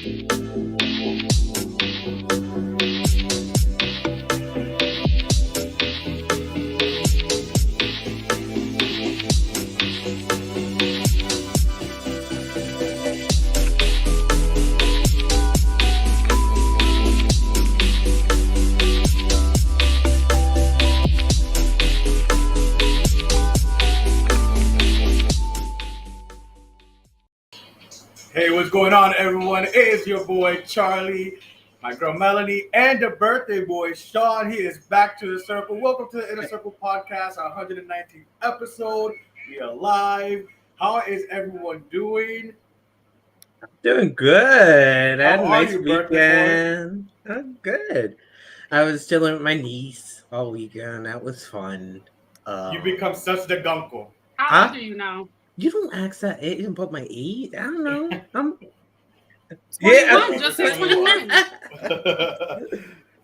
Hey, what's going on, everyone? It is your boy Charlie, my girl Melanie, and the birthday boy Sean. He is back to the circle. Welcome to the Inner Circle Podcast, our 119th episode. We are live. How is everyone doing? Doing good. I had a How are nice you, birthday weekend. I'm good. I was chilling with my niece all weekend. That was fun. You become such the gunkle. How old are you now? You don't ask that age about my age. I don't know. I'm 21. Just say 21.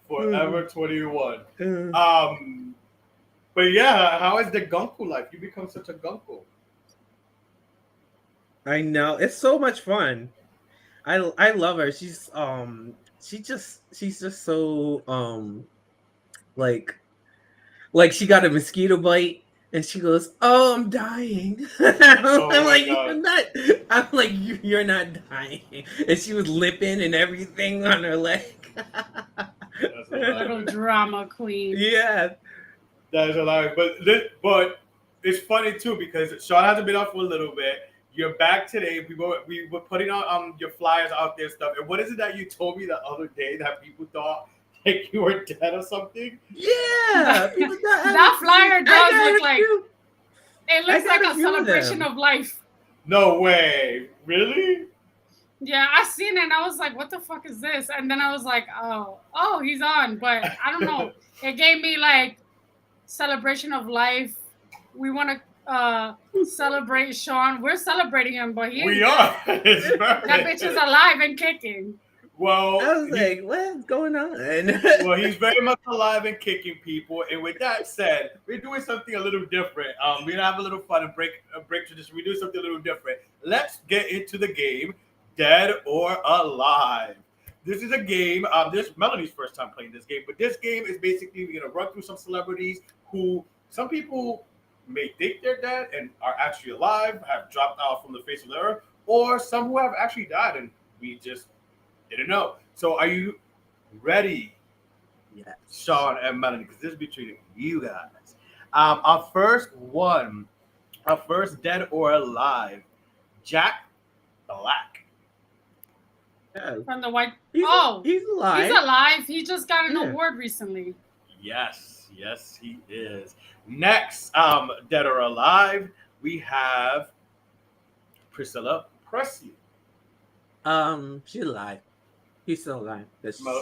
Forever 21. But yeah, how is the gunkle life? You become such a gunkle. I know. It's so much fun. I love her. She's just so like she got a mosquito bite and she goes, "Oh, I'm dying." I'm like, you're not dying. And she was lipping and everything on her leg. That's Little drama queen. Yeah. That is hilarious. But it's funny too because Sean hasn't been out for a little bit. You're back today. We were putting out your flyers out there and stuff. And what is it that you told me the other day that people thought like you were dead or something? Yeah. That flyer does look like it looks like a celebration of life. No way. Really? Yeah, I seen it and I was like, what the fuck is this? And then I was like, oh, he's on. But I don't know. It gave me like celebration of life. We want to celebrate Sean. We're celebrating him, but we are. That bitch is alive and kicking. Well, I was like, what's going on? Well, he's very much alive and kicking people. And with that said, we're doing something a little different. We're gonna have a little fun and break tradition. We do something a little different. Let's get into the game, Dead or Alive. This is a game. This is Melanie's first time playing this game, but this game is basically we're gonna run through some celebrities who some people may think they're dead and are actually alive, have dropped out from the face of the earth, or some who have actually died and we just didn't know. So are you ready? Yeah. Sean and Melanie, because this is between you guys. Our first dead or alive, Jack Black. Yeah. From the white. He's alive. He's alive. He just got an award recently. Yes, he is. Next, dead or alive, we have Priscilla Presley. She's alive. He's still alive.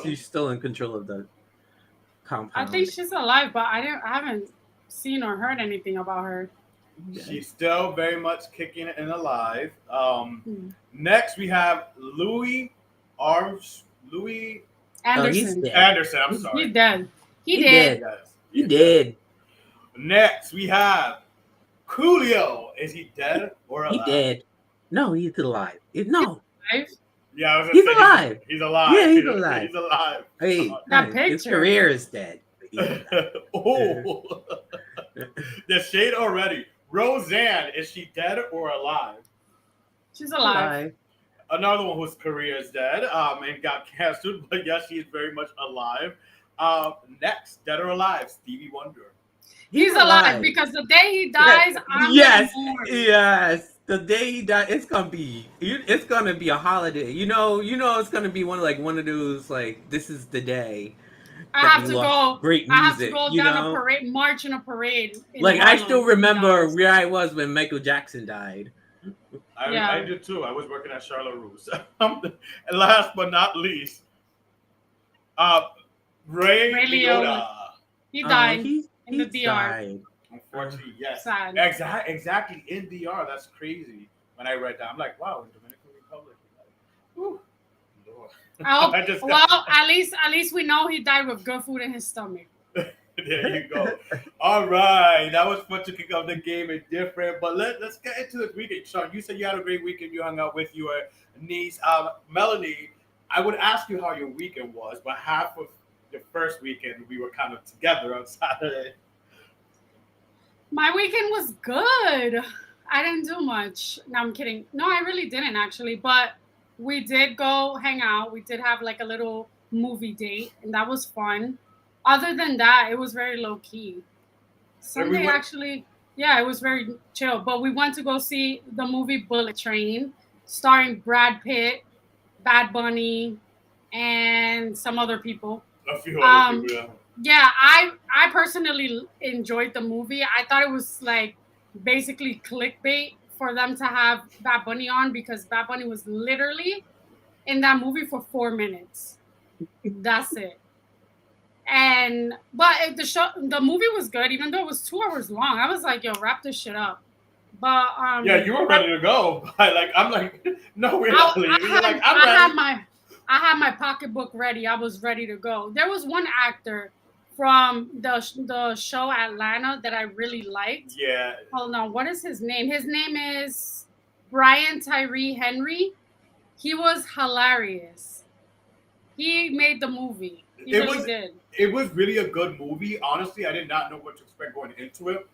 She's still in control of the compound. I think she's alive, but I haven't seen or heard anything about her. She's still very much kicking and alive. Next, we have Louis Anderson. Anderson. I'm sorry. He's dead. He did. He did. Next, we have Coolio. Is he dead or alive? He dead. No, he's alive. No. Yeah, he's alive. He's alive. Yeah, he's alive. He's alive. Hey, his career is dead. Oh, the shade already. Roseanne, is she dead or alive? She's alive. Another one whose career is dead and got canceled, but yes, she is very much alive. Next, dead or alive, Stevie Wonder. He's alive because the day he dies, Yes. The day he died, it's gonna be a holiday. You know, it's gonna be one of those like this is the day. I have to go. Great music. I have to go down a parade, march in a parade. Like I still remember where I was when Michael Jackson died. I do too. I was working at Charlotte Russe. And last but not least, Ray Liotta. He died in the DR. Died. Unfortunately, yes. Sad. Exactly in DR. That's crazy. When I read that, I'm like, wow, in Dominican Republic. Whew. Lord. At least we know he died with good food in his stomach. There you go. All right, that was fun to kick off the game and different. But let's get into this weekend. Sean, you said you had a great weekend. You hung out with your niece, Melanie. I would ask you how your weekend was, but half of the first weekend we were kind of together on Saturday. My weekend was good. I didn't do much. No, I'm kidding. No, I really didn't actually. But we did go hang out. We did have like a little movie date, and that was fun. Other than that, it was very low key. Sunday actually, yeah, it was very chill. But we went to go see the movie Bullet Train, starring Brad Pitt, Bad Bunny, and some other people. A few other people, yeah. Yeah, I personally enjoyed the movie. I thought it was like basically clickbait for them to have Bad Bunny on, because Bad Bunny was literally in that movie for 4 minutes. That's it. But the movie was good, even though it was 2 hours long. I was like, yo, wrap this shit up. But yeah, you were ready to go. I'm like, no, we're not leaving. You're like, I'm ready. I had my pocketbook ready. I was ready to go. There was one actor from the show Atlanta that I really liked. Yeah. Hold on, what is his name? His name is Brian Tyree Henry. He was hilarious. He made the movie. He really did. It was really a good movie. Honestly, I did not know what to expect going into it.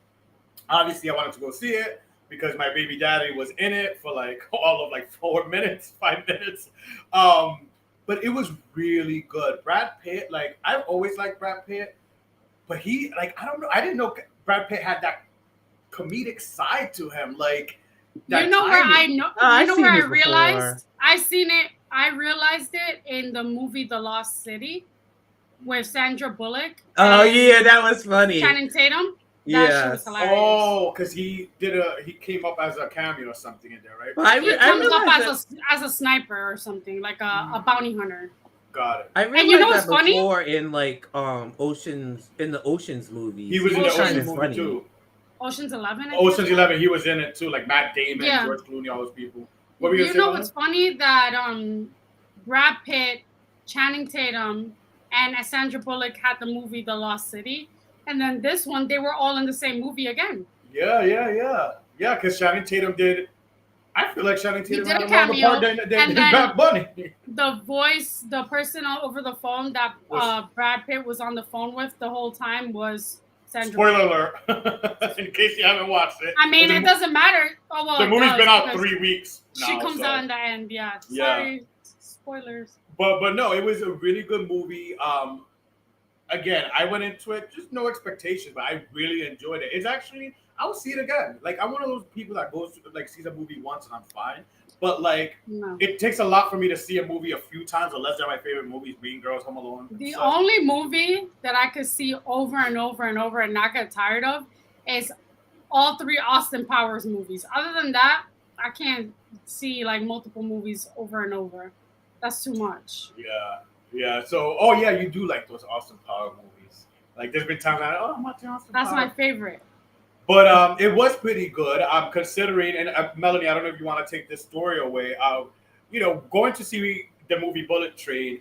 Obviously, I wanted to go see it because my baby daddy was in it for like all of like 4 minutes, 5 minutes. But it was really good. Brad Pitt, like, I've always liked Brad Pitt, but he, like, I don't know. I didn't know Brad Pitt had that comedic side to him. Like, that you know timing. where I know. You know where I realized? Before. I realized it in the movie The Lost City with Sandra Bullock. Oh yeah, that was funny. Channing Tatum. Yeah. Oh, because he came up as a cameo or something in there, right? Well, he comes up as a sniper or something, like a bounty hunter. Got it. I realized that before in like in the Oceans movie. He was in the Oceans movie too. Oceans 11. Oceans 11. He was in it too, like Matt Damon, George Clooney, all those people. What were you know what's funny? That Brad Pitt, Channing Tatum, and Sandra Bullock had the movie The Lost City. And then this one, they were all in the same movie again. Yeah, because Channing Tatum did. I feel like Channing Tatum did had a a longer part than Bad Bunny. The person over the phone that Brad Pitt was on the phone with the whole time was Sandra. Spoiler alert, in case you haven't watched it. I mean, it doesn't matter. Oh, well, the movie's been out 3 weeks now. She comes out in the end, yeah. Sorry, spoilers. But no, it was a really good movie. Again, I went into it just no expectations, but I really enjoyed it. It's actually, I'll see it again. Like, I'm one of those people that goes to, like, sees a movie once and I'm fine. But like, It takes a lot for me to see a movie a few times, unless they're my favorite movies: Mean Girls, Home Alone. The only movie that I could see over and over and over and not get tired of is all 3 Austin Powers movies. Other than that, I can't see like multiple movies over and over. That's too much. Yeah. So, you do like those Austin Powers movies. Like, there's been times I'm watching Austin Powers. That's my favorite. But it was pretty good. I'm considering, and Melanie, I don't know if you want to take this story away. Going to see the movie Bullet Train.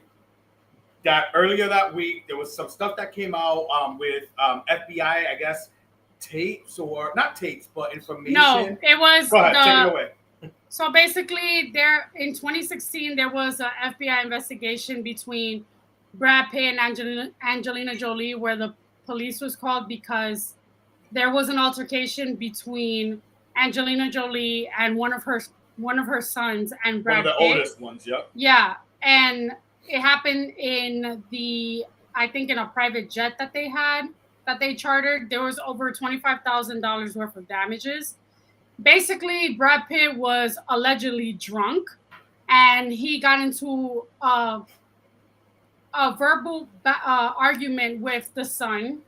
That earlier that week, there was some stuff that came out with FBI, I guess, tapes or not tapes, but information. No, it was. Go ahead, take it away. So basically, in 2016, there was an FBI investigation between Brad Pitt and Angelina Jolie, where the police was called because there was an altercation between Angelina Jolie and one of her sons and Brad Pitt. One of the oldest ones, yep. Yeah, and it happened in a private jet that they chartered. There was over $25,000 worth of damages. Basically, Brad Pitt was allegedly drunk, and he got into a verbal argument with the son,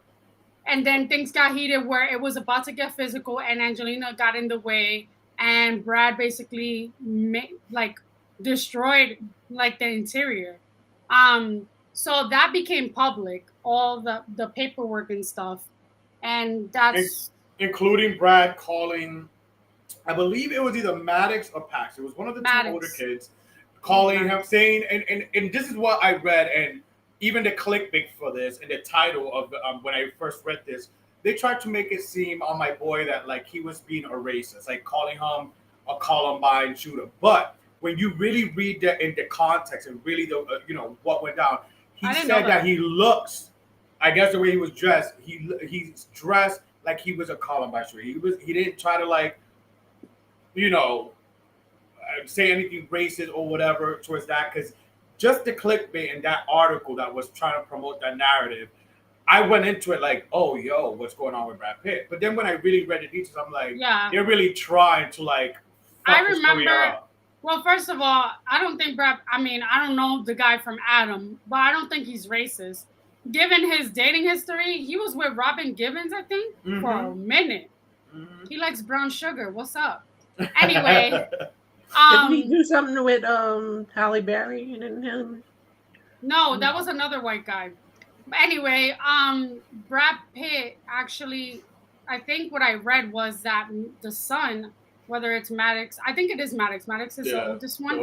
and then things got heated where it was about to get physical, and Angelina got in the way, and Brad basically destroyed like the interior. So that became public, all the paperwork and stuff, and that's including Brad calling. I believe it was either Maddox or Pax. It was one of the 2 older kids calling him, saying, and this is what I read, and even the clickbait for this and the title of when I first read this, they tried to make it seem on my boy that like he was being a racist, like calling him a Columbine shooter. But when you really read that in the context and really the what went down, he I didn't said know that that. he looks, I guess the way he was dressed, he's dressed like he was a Columbine shooter. He didn't try to like, you know, say anything racist or whatever towards that, because just the clickbait in that article that was trying to promote that narrative, I went into it like, oh, yo, what's going on with Brad Pitt? But then when I really read the details, I'm like, Yeah. they're really trying to like I fuck his career remember. up. Well, first of all, I don't think Brad. I mean, I don't know the guy from Adam, but I don't think he's racist. Given his dating history, he was with Robin Givens, I think, for a minute. He likes brown sugar. What's up? Anyway, Didn't he do something with Halle Berry and him? No, that was another white guy. But anyway, Brad Pitt actually, I think what I read was that the son, whether it's Maddox, I think it is Maddox. Maddox is the oldest one.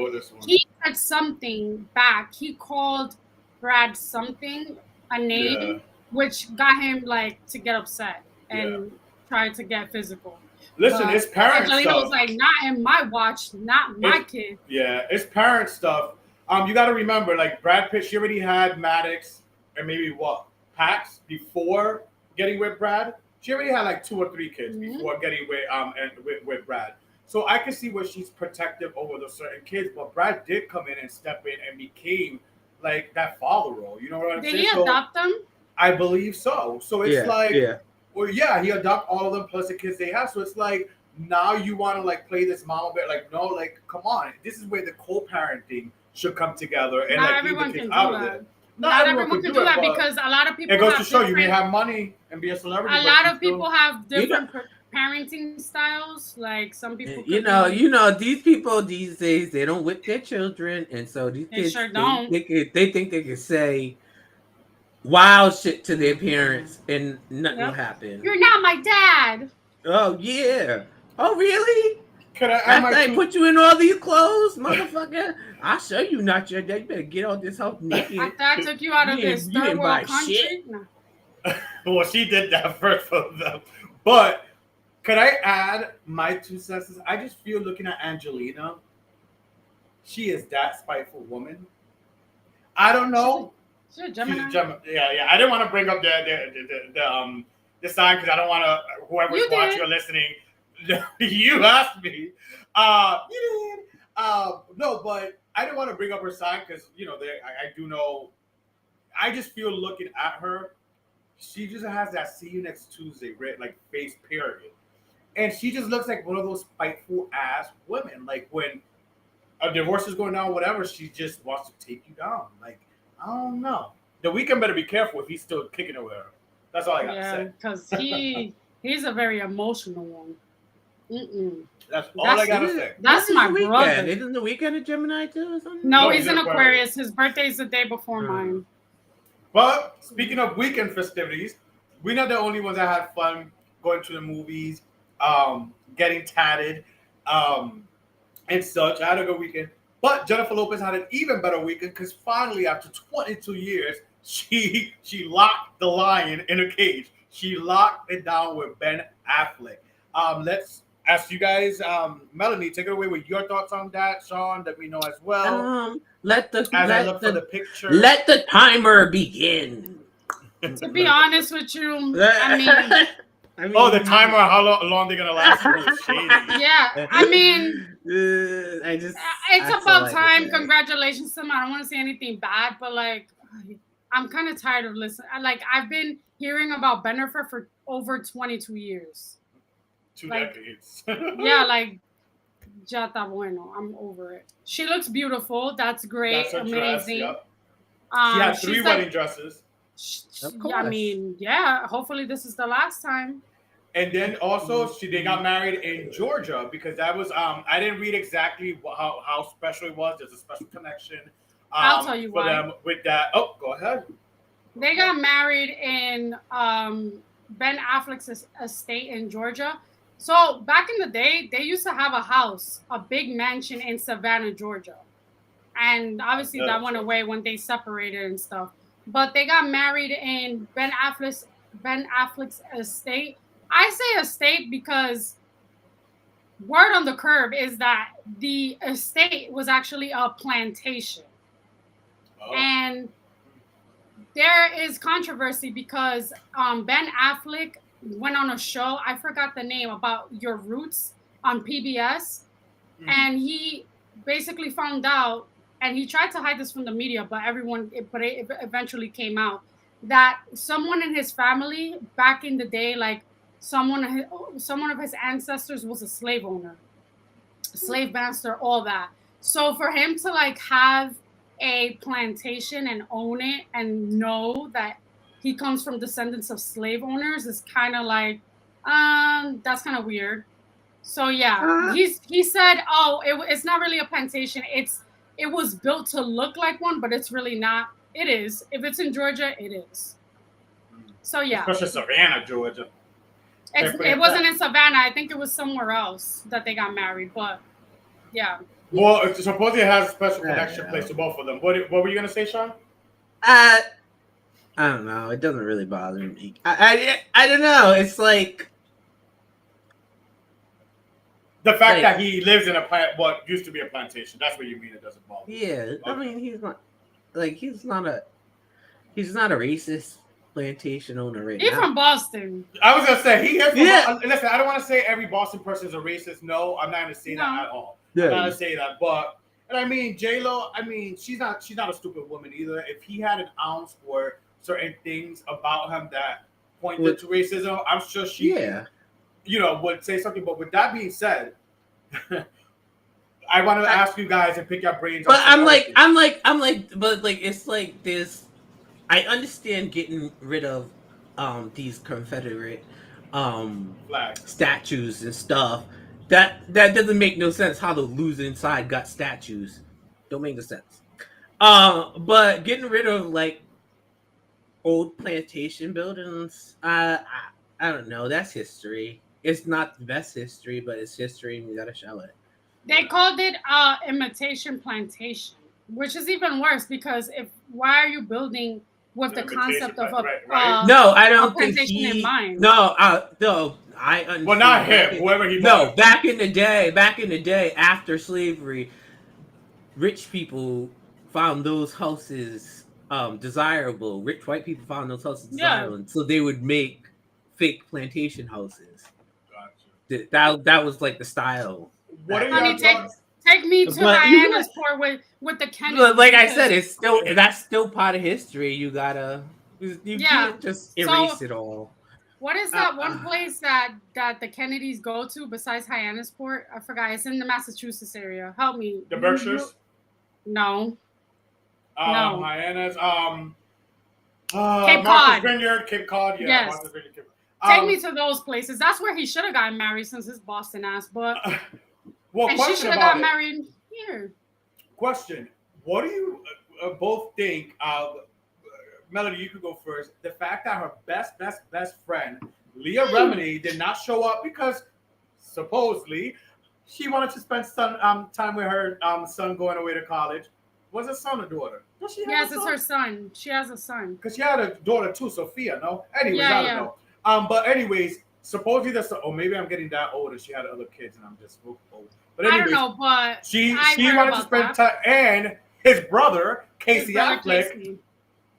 He said something back. He called Brad something, a name, which got him like to get upset and try to get physical. Listen, his parents Angelina stuff. was like, not in my watch, not my kid. Yeah, it's parent stuff. You got to remember, like Brad Pitt, she already had Maddox and maybe Pax before getting with Brad. She already had like 2 or 3 kids before getting with Brad. So I can see where she's protective over the certain kids, but Brad did come in and step in and became like that father role. You know what I'm saying? Did he adopt them? I believe so. So it's well, yeah, he adopted all of them plus the kids they have. So it's like now you want to like play this mama bear. Like no, like come on, this is where the co-parenting should come together and Not like everyone leave the kids can out do of that. it. Not everyone can do that because a lot of people. It goes to show you may have money and be a celebrity. A lot of people have different parenting styles. Like some people, you know, these people these days they don't whip their children, and so these kids sure don't. They think they can say wild shit to their parents and nothing will happen. You're not my dad. Oh yeah. Oh really? Could I After I put you in all these clothes, motherfucker, I'll show you not your dad. You better get out this house naked. After I took you out of this third world country. No. Well, she did that first for them. But could I add my 2 cents? I just feel looking at Angelina, she is that spiteful woman. I don't know. She's a Gemini. Yeah. I didn't want to bring up the sign because I don't want to. Whoever's watching or listening, you asked me. You did. No, but I didn't want to bring up her sign because I do know. I just feel looking at her, she just has that "see you next Tuesday" like face period, and she just looks like one of those spiteful ass women. Like when a divorce is going down, whatever, she just wants to take you down. Like I don't know. The Weeknd better be careful if he's still kicking it with her. That's all I got to say. Because he's a very emotional one. That's all I gotta say. That's my brother. Isn't the Weeknd a Gemini too or something? No, he's an Aquarius. His birthday's the day before mine. But speaking of weekend festivities, we're not the only ones that had fun going to the movies, getting tatted, and such. I had a good weekend. But Jennifer Lopez had an even better weekend because finally, after 22 years, she locked the lion in a cage. She locked it down with Ben Affleck. Let's ask you guys, Melanie, take it away with your thoughts on that. Sean, let me know as well. Let the picture. Let the timer begin. To be honest with you, I mean, the timer, how long they're gonna last? Yeah, I mean, it's about time. Congratulations to them. I don't want to say anything bad, but like, I'm kind of tired of listening. Like, I've been hearing about Bennifer for over 22 years. 2 decades. Yeah, like, ya está bueno. I'm over it. She looks beautiful. That's great. That's her amazing. Dress, yep. She had 3 wedding dresses. I mean, yeah. Hopefully, this is the last time. And then also, they got married in Georgia because that was I didn't read exactly how special it was. There's a special connection. I'll tell you for why. them with that. Oh, go ahead. They got married in Ben Affleck's estate in Georgia. So back in the day, they used to have a house, a big mansion in Savannah, Georgia. And obviously that went away when they separated and stuff. But they got married in Ben Affleck's estate. I say estate because word on the curb is that the estate was actually a plantation. Oh. And there is controversy because Ben Affleck went on a show, I forgot the name, about your roots on PBS. And he basically found out, and he tried to hide this from the media, but it eventually came out, that someone in his family back in the day, like someone of his ancestors was a slave owner, slave master, all that. So for him to like have a plantation and own it and know that he comes from descendants of slave owners is kind of like, that's kind of weird. So yeah, he said, oh, it's not really a plantation. It was built to look like one, but it's really not. It is. If it's in Georgia, it is. So yeah. Especially Savannah, Georgia. It wasn't in Savannah. I think it was somewhere else that they got married. But yeah. Well, supposedly it has a special connection placed to both of them. What were you gonna say, Sean? I don't know. It doesn't really bother me. I don't know. It's like the fact that he lives in what used to be a plantation. That's what you mean. It doesn't bother. Yeah, okay. I mean he's not a racist plantation owner right now. He's from Boston. I was gonna say he is. From, listen, I don't want to say every Boston person is a racist. No, I'm not gonna say that at all. Yeah. I'm not gonna say that, but and I mean J-Lo. I mean she's not a stupid woman either. If he had an ounce for certain things about him that pointed to racism, I'm sure she, would say something. But with that being said, I want to ask you guys and pick your brains. But it's like this. I understand getting rid of these Confederate statues and stuff. That doesn't make no sense. How the losing side got statues don't make no sense. But getting rid of like old plantation buildings, I don't know. That's history. It's not the best history, but it's history, and we gotta show it. They called it imitation plantation, which is even worse because why are you building with the concept of no, I don't think plantation in mind? No, I understand. Well, not him. Whoever he. No, back in the day, after slavery, rich people found those houses desirable. Rich white people found those houses desirable, so they would make fake plantation houses. Gotcha. That was like the style. What are you take me to Hyannisport with the Kennedy. Like I said, that's still part of history. You can't just erase it all. What is that one place that the Kennedys go to besides Hyannisport? I forgot. It's in the Massachusetts area. Help me. The Berkshires? No. No. Hyannis. Cape Martha's Cod. Vineyard, Cape Cod. Yeah. Yes. Martha's Vineyard, Cape Cod. Take me to those places. That's where he should have gotten married since his Boston ass. But and she should have got married here. Question: what do you both think? Melody, you could go first. The fact that her best friend, Leah Remini, did not show up because supposedly she wanted to spend time with her son going away to college. Was it son or daughter? Yes, it's her son. She has a son. Because she had a daughter too, Sophia, no? Anyways, I don't know. But anyways, supposedly or maybe I'm getting that older. She had other kids and I'm just old. But anyways, I don't know, but she wanted to spend time, and his brother, Casey Affleck,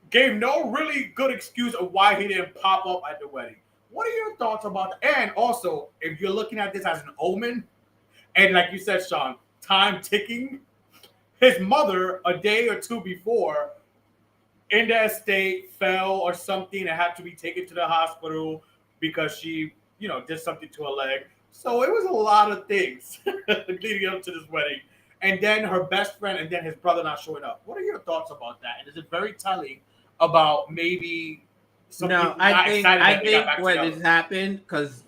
gave no really good excuse of why he didn't pop up at the wedding. What are your thoughts about that? And also, if you're looking at this as an omen, and like you said, Sean, time ticking, his mother, a day or two before, in the estate, fell or something and had to be taken to the hospital because she, did something to her leg. So it was a lot of things leading up to this wedding. And then her best friend and then his brother not showing up. What are your thoughts about that? And is it very telling about maybe something? No, I think what has happened, because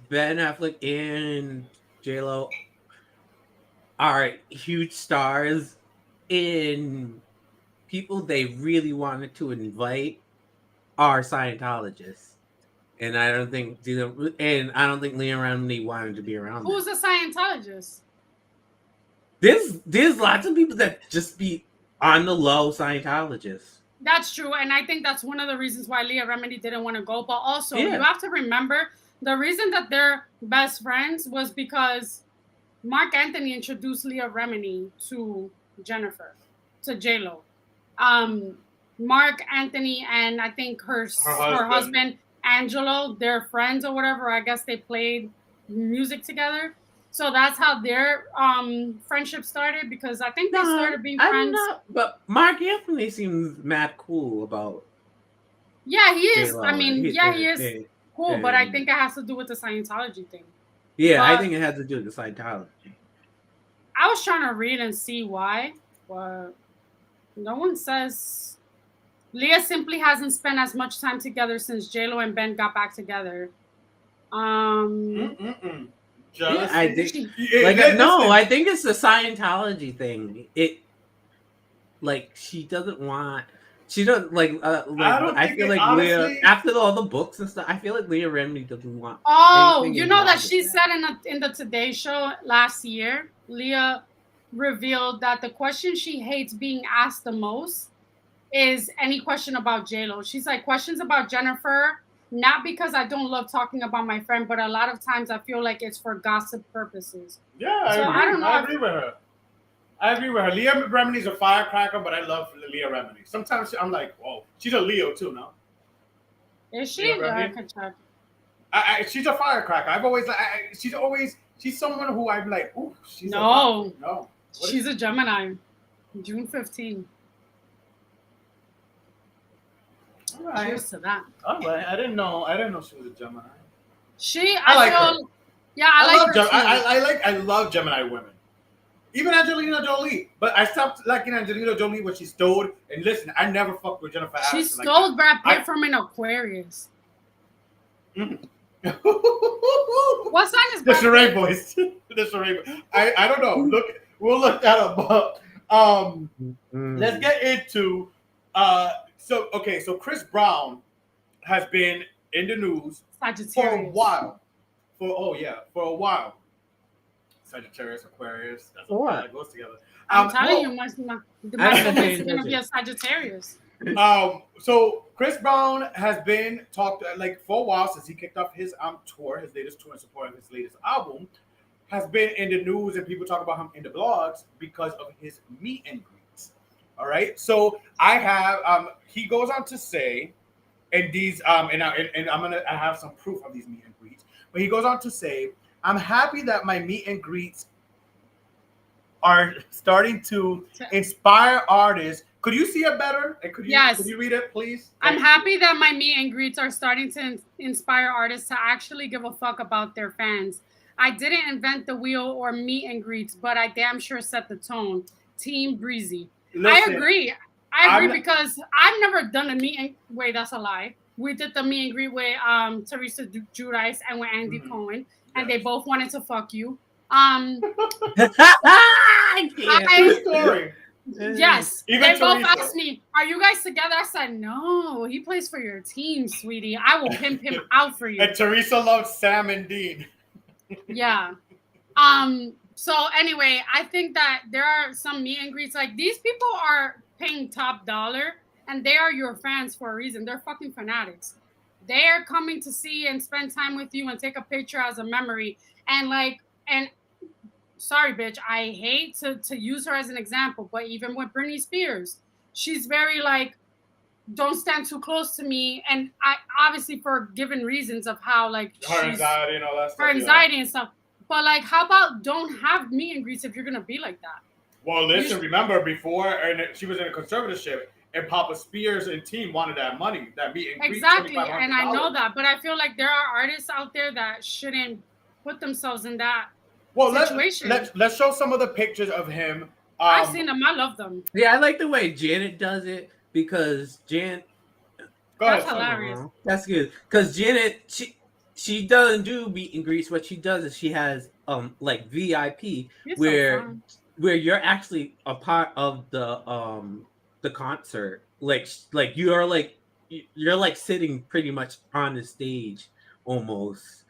Ben Affleck and J-Lo are huge stars, and people they really wanted to invite are Scientologists. And I don't think Liam Remini wanted to be around. Who's a Scientologist? There's lots of people that just be on the low Scientologists. That's true, and I think that's one of the reasons why Leah Remini didn't want to go. But also, you have to remember the reason that they're best friends was because Mark Anthony introduced Leah Remini to Jennifer, to J-Lo. Mark Anthony and I think her husband Angelo, they're friends or whatever. I guess they played music together. So that's how their friendship started, because I think they started being friends. But Mark Anthony seems mad cool about. Yeah, he is. J-Lo. I mean, he is cool, but I think it has to do with the Scientology thing. Yeah, I think it has to do with the Scientology. I was trying to read and see why, but no one says. Leah simply hasn't spent as much time together since J-Lo and Ben got back together. Yeah, I think I think it's the Scientology thing. She doesn't want. She doesn't like. I feel like honestly, Leah, after all the books and stuff, I feel like Leah Remini doesn't want. Oh, you know that she said in the Today Show last year, Leah revealed that the question she hates being asked the most is any question about J-Lo. She's like, questions about Jennifer, not because I don't love talking about my friend, but a lot of times I feel like it's for gossip purposes. Yeah, so I don't know. I agree with her. Leah Remini's a firecracker, but I love Leah Remini. Sometimes I'm like, whoa, she's a Leo too, no? Is she? She's a firecracker. She's someone who I'm like, ooh, she's no. She's a Gemini. June 15th. All right. Cheers to that. All right. I didn't know she was a Gemini. I like her. Yeah, I like her. I love Gemini women. Even Angelina Jolie. But I stopped liking Angelina Jolie when she stole. And listen, I never fucked with Jennifer Aniston. She stole Brad Pitt from an Aquarius. Mm-hmm. What sign is Brad Pitt? The Charade Boys. The Charade Boys. I don't know. We'll look that up. Let's get into So Chris Brown has been in the news for a while. For a while. Sagittarius, Aquarius. That's that goes together. I'm telling you, my is going to be a Sagittarius. So Chris Brown has been talked for a while since he kicked off his tour, his latest tour in support of his latest album, has been in the news and people talk about him in the blogs because of his meet and greets. All right. So I have he goes on to say, and these and I have some proof of these meet and greets, but he goes on to say, I'm happy that my meet and greets are starting to inspire artists. Could you see it better? Could you read it, please? I'm happy that my meet and greets are starting to inspire artists to actually give a fuck about their fans. I didn't invent the wheel or meet and greets, but I damn sure set the tone. Team Breezy. Listen, I agree because I've never done a meet and wait, that's a lie. We did the meet and greet with Teresa Giudice and with Andy Cohen, and they both wanted to fuck you. Story. Yes, even they both asked me, "Are you guys together?" I said, "No, he plays for your team, sweetie. I will pimp him out for you." And Teresa loves Sam and Dean. Yeah. So anyway, I think that there are some meet and greets. Like, these people are paying top dollar, and they are your fans for a reason. They're fucking fanatics. They are coming to see and spend time with you and take a picture as a memory. And sorry, bitch, I hate to use her as an example, but even with Britney Spears, she's very don't stand too close to me. And I obviously for given reasons of how her anxiety and all that stuff. Her anxiety and stuff. But how about don't have meet and greets if you're gonna be like that? Well, listen, remember before and she was in a conservatorship and Papa Spears and team wanted that money, that meet and greet. Exactly, and I know that, but I feel like there are artists out there that shouldn't put themselves in that situation. Let's show some of the pictures of him. I've seen them. I love them. Yeah, I like the way Janet does it because that's hilarious. That's good because Janet she doesn't do meet and greets. What she does is she has VIP where you're actually a part of the concert. You're sitting pretty much on the stage almost.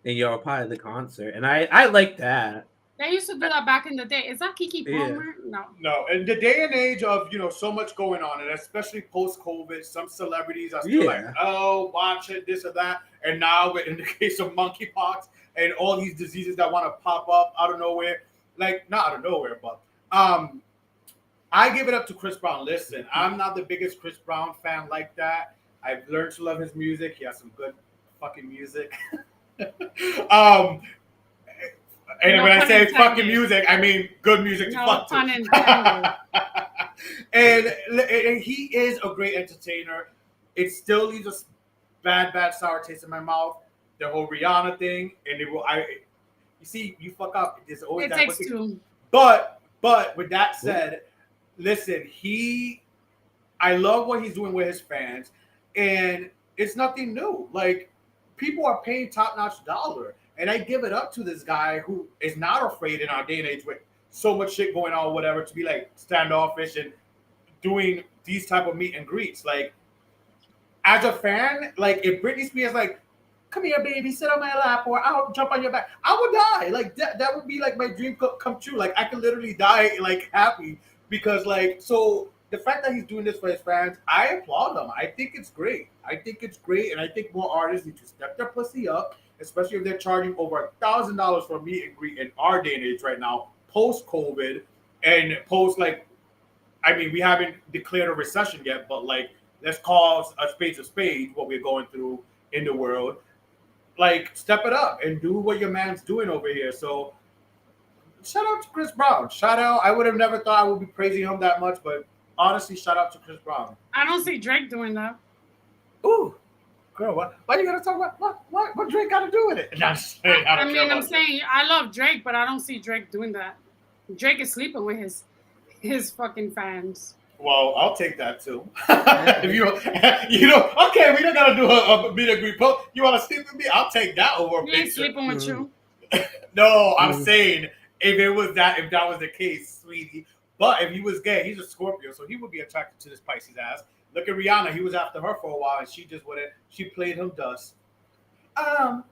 And you're a part of the concert, and I like that. They used to do that back in the day. Is that Kiki Palmer? Yeah. No. In the day and age of so much going on, and especially post-COVID, some celebrities are still like, oh, watch it, this or that. And now, in the case of monkeypox and all these diseases that want to pop up out of nowhere, like not out of nowhere, but I give it up to Chris Brown. Listen, I'm not the biggest Chris Brown fan like that. I've learned to love his music. He has some good fucking music. And when I say fucking music, I mean good music to fuck to. And he is a great entertainer. It still leaves a bad sour taste in my mouth. The whole Rihanna thing, and it will. You see, you fuck up. There's always it that. Takes two. But with that said, listen, I love what he's doing with his fans, and it's nothing new. Like, people are paying top-notch dollar, and I give it up to this guy who is not afraid in our day and age with so much shit going on, whatever, to be like standoffish and doing these type of meet and greets. Like, as a fan, like if Britney Spears like, come here, baby, sit on my lap, or I'll jump on your back, I would die. Like that would be like my dream come true. Like I could literally die like happy because like so. The fact that he's doing this for his fans, I applaud him. I think it's great. And I think more artists need to step their pussy up, especially if they're charging over $1,000 for a meet and greet in our day and age right now, post-COVID and post like, I mean, we haven't declared a recession yet, but like, let's call a spade, what we're going through in the world. Like, step it up and do what your man's doing over here. So, shout out to Chris Brown. Shout out. I would have never thought I would be praising him that much, but honestly, shout out to Chris Brown. I don't see Drake doing that. Ooh, girl, why you gotta talk about what Drake got to do with it? I'm saying, I'm saying I love Drake, but I don't see Drake doing that. Drake is sleeping with his fucking fans. Well, I'll take that too. If you okay, we don't gotta do a meet and greet. You want to sleep with me? I'll take that over. He ain't sleeping with you. No, I'm saying if that was the case, sweetie. But if he was gay, he's a Scorpio, so he would be attracted to this Pisces ass. Look at Rihanna. He was after her for a while, and she just wouldn't. She played him dust.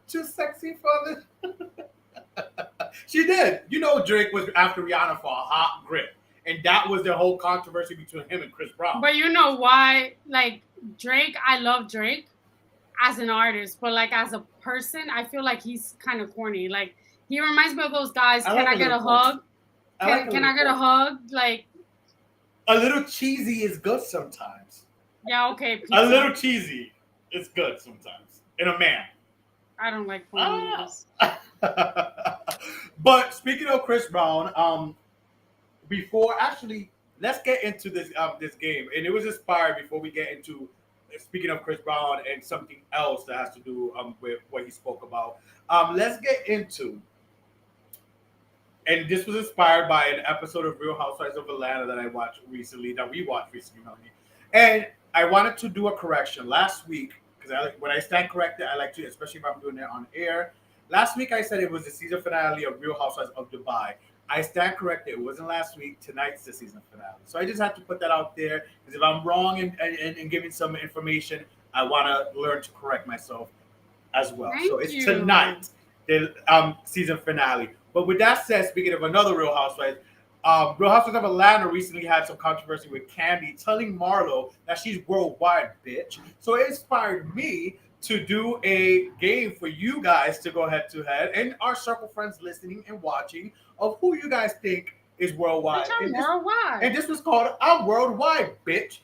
Too sexy for this. She did. Drake was after Rihanna for a hot grip. And that was the whole controversy between him and Chris Brown. But you know why? Like, Drake, I love Drake as an artist, but like as a person, I feel like he's kind of corny. Like, he reminds me of those guys. Can I get a hug? Can I get a hug? Like, a little cheesy is good sometimes. Yeah, okay. A little cheesy is good sometimes in a man. I don't like corniness. But speaking of Chris Brown, let's get into this game, and it was inspired before we get into speaking of Chris Brown and something else that has to do with what he spoke about. Let's get into. And this was inspired by an episode of Real Housewives of Atlanta that we watched recently, honey. And I wanted to do a correction last week, because when I stand corrected, I like to, especially if I'm doing it on air. Last week I said it was the season finale of Real Housewives of Dubai. I stand corrected. It wasn't last week. Tonight's the season finale. So I just have to put that out there, because if I'm wrong and giving some information, I want to learn to correct myself as well. So it's tonight, the season finale. But with that said, speaking of another Real Housewives, Real Housewives of Atlanta recently had some controversy with Kandi telling Marlo that she's worldwide, bitch. So it inspired me to do a game for you guys to go head to head, and our circle friends listening and watching, of who you guys think is worldwide. And this was called I'm Worldwide, bitch.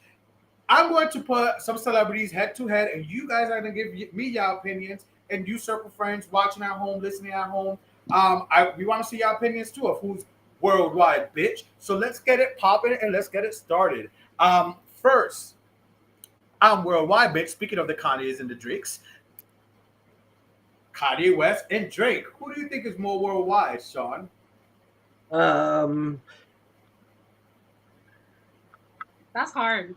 I'm going to put some celebrities head to head, and you guys are going to give me your opinions, and you circle friends watching at home, listening at home. We want to see your opinions too of who's worldwide, bitch. So let's get it popping and let's get it started. First, I'm worldwide, bitch. Speaking of the Kanye's and the Drakes, Kanye West and Drake. Who do you think is more worldwide, Sean? That's hard.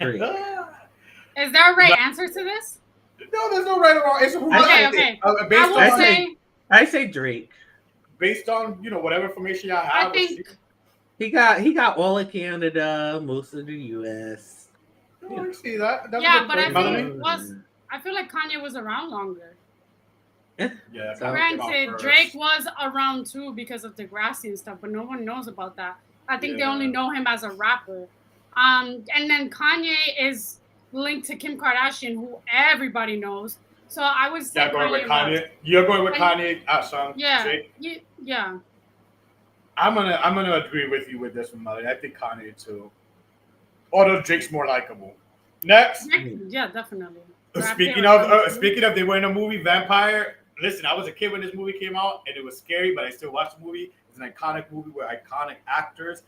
Drake. Is there a right answer to this? No, there's no right or wrong. It's who okay. I say Drake. Based on whatever information y'all have. I think he got all of Canada, most of the US. I see that. Yeah, but I feel like Kanye was around longer. Yeah. So- Granted, Drake was around too because of Degrassi and stuff, but no one knows about that. I think they only know him as a rapper. And then Kanye is linked to Kim Kardashian, who everybody knows. So I would say going with Kanye. Kanye. You're going with Kanye, son. Yeah. Drake. Yeah. I'm gonna agree with you with this one, Molly. I think Kanye too. Although Drake's more likable. Next. Yeah, definitely. Speaking of, they were in a movie, Vampire. Listen, I was a kid when this movie came out, and it was scary, but I still watched the movie. It's an iconic movie with iconic actors,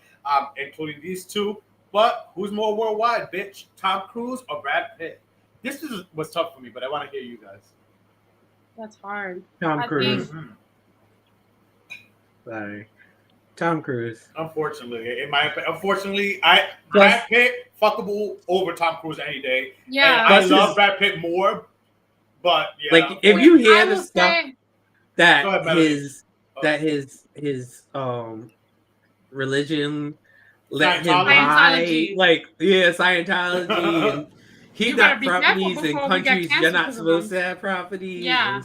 including these two. But who's more worldwide, bitch? Tom Cruise or Brad Pitt? This was tough for me, but I want to hear you guys. That's hard. Tom Cruise. Mm-hmm. Sorry. Tom Cruise. Unfortunately, Brad Pitt fuckable over Tom Cruise any day. Yeah, and I love Brad Pitt more, but yeah. Like if you hear the stuff that his religion let him hide, like Scientology, and he got properties in countries you're not supposed to have properties. Yeah,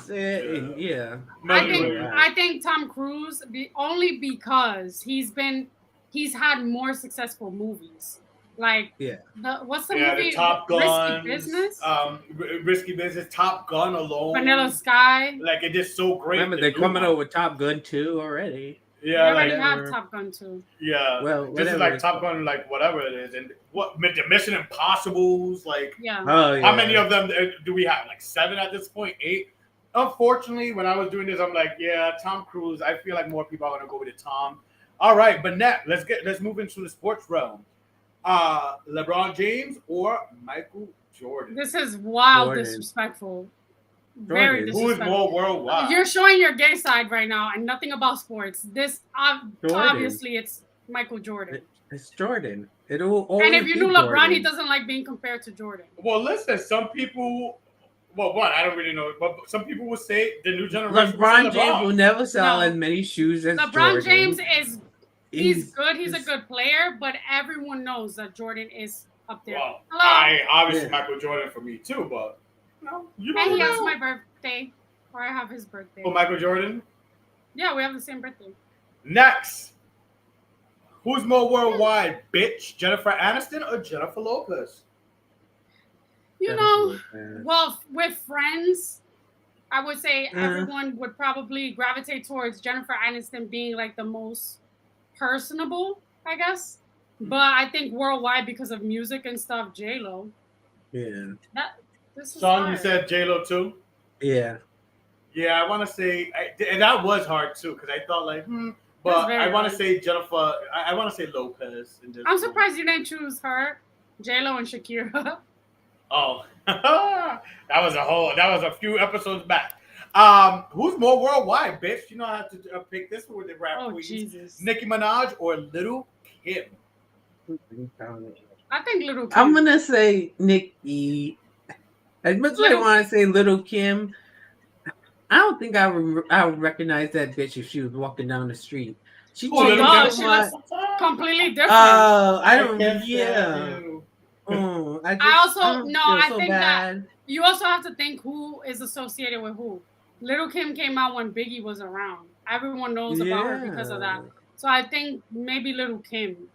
I think Tom Cruise only because he's had more successful movies. Like what's the movie? The Top Gun, Risky Business. Risky Business, Top Gun alone. Vanilla Sky. Like it is so great. Remember they're coming out with Top Gun 2 already. Yeah, they already have Top Gun 2. Yeah. Well, this is like Top Gun, like whatever it is, and what the Mission Impossibles, like how many of them do we have? Like 7 at this point, 8. Unfortunately, when I was doing this, I'm like, Tom Cruise. I feel like more people are gonna go with it, Tom. All right, but let's move into the sports realm. LeBron James or Michael Jordan? This is disrespectful. Very disrespectful. Who is more worldwide? You're showing your gay side right now and nothing about sports. This obviously it's Michael Jordan. It's Jordan. It'll always and if you knew LeBron, he doesn't like being compared to Jordan. Well, listen, some people. Well, I don't really know, but some people will say the new generation. LeBron James will never sell as many shoes as LeBron Jordan. James is. He's good. He's a good player, but everyone knows that Jordan is up there. Well, obviously Michael Jordan for me too, but he has my birthday, or I have his birthday. Oh, Michael Jordan? Yeah, we have the same birthday. Next, who's more worldwide, bitch? Jennifer Aniston or Jennifer Lopez? Well, with friends, I would say everyone would probably gravitate towards Jennifer Aniston being like the most personable, I guess. But I think worldwide because of music and stuff, J-Lo. Yeah. Sean, you said J-Lo too? Yeah. Yeah, I want to say, and that was hard too, because I thought like, but I want to say Jennifer, I want to say Lopez. I'm surprised you didn't choose her, J-Lo and Shakira. Oh, that was a few episodes back. Who's more worldwide, bitch? You know how to pick this one with the rap queens. Jesus. Nicki Minaj or Little Kim? I think Little Kim. I'm gonna say Nicki. As much as I want to say Little Kim, I don't think I would recognize that bitch if she was walking down the street. She looks completely different. I don't. Yeah. I think that you also have to think who is associated with who. Little Kim came out when Biggie was around. Everyone knows about her because of that. So I think maybe Little Kim.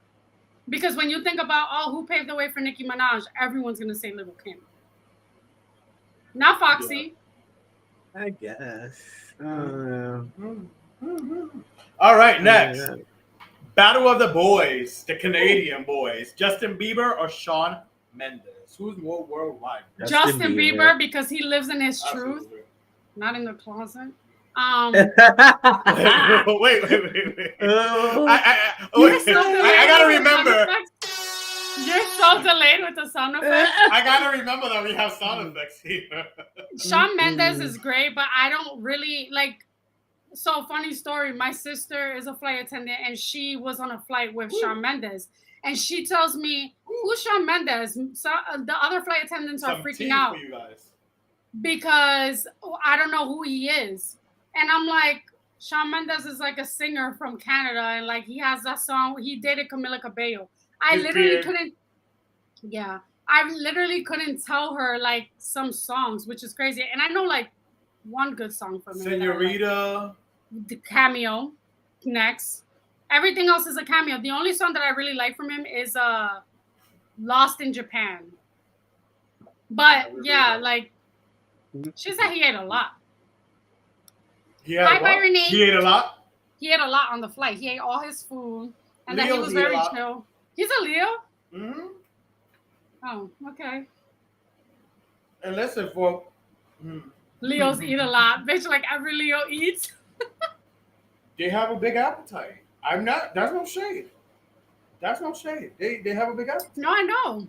Because when you think about, who paved the way for Nicki Minaj, everyone's going to say Little Kim. Not Foxy. Yeah. I guess. All right, next. Battle of the Boys, the Canadian boys. Justin Bieber or Shawn Mendes? Who's more worldwide? Justin Bieber, because he lives in his truth. Not in the closet. Wait. I gotta remember. You're so delayed with the sound effects. I gotta remember that we have sound effects here. Shawn Mendes is great, but I don't really like. So funny story. My sister is a flight attendant, and she was on a flight with Shawn Mendes, and she tells me, "Who's Shawn Mendes?" So, the other flight attendants are freaking out for you guys. Because I don't know who he is, and I'm like, Shawn Mendes is like a singer from Canada, and like he has that song. He dated Camila Cabello. I literally couldn't tell her like some songs, which is crazy. And I know like one good song from him. Senorita. The cameo next. Everything else is a cameo. The only song that I really like from him is Lost in Japan. But yeah, like she said he ate a lot. Hi, Byron. He ate a lot? He ate a lot on the flight. He ate all his food. And then he was very chill. He's a Leo? Mm-hmm. Oh, okay. And listen, for Leos eat a lot. Bitch, like every Leo eats. They have a big appetite. I'm not. That's no shade. That's no shade. They have a big appetite. No, I know.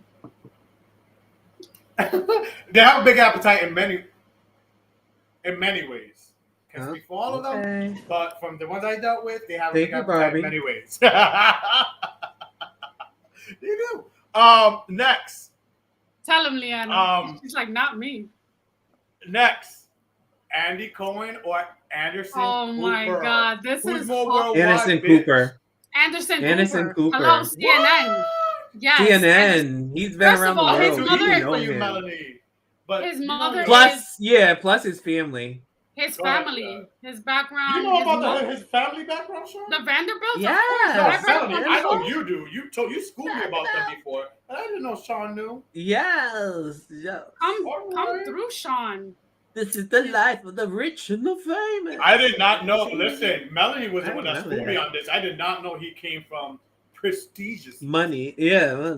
They have a big appetite in many ways. Can't speak for all of them, but from the ones I dealt with, they have a big appetite in many ways. They do. Next. Tell him, Leanna. She's like, not me. Next, Andy Cohen or Anderson Cooper. Oh my God, this is more worldwide, Anderson Cooper. Anderson Cooper. Hello, CNN. What? Yes. CNN. He's been around the world. His mother is for you, Melanie. But his mother plus his family. His family, his background. You know about his family background, Sean? The Vanderbilts? Yeah. I know you do. You schooled me about them before. I didn't know Sean knew. Yes. Come through, Sean. This is the life of the rich and the famous. I did not know. Listen, Melanie was the one that schooled me on this. I did not know he came from prestigious money. Yeah.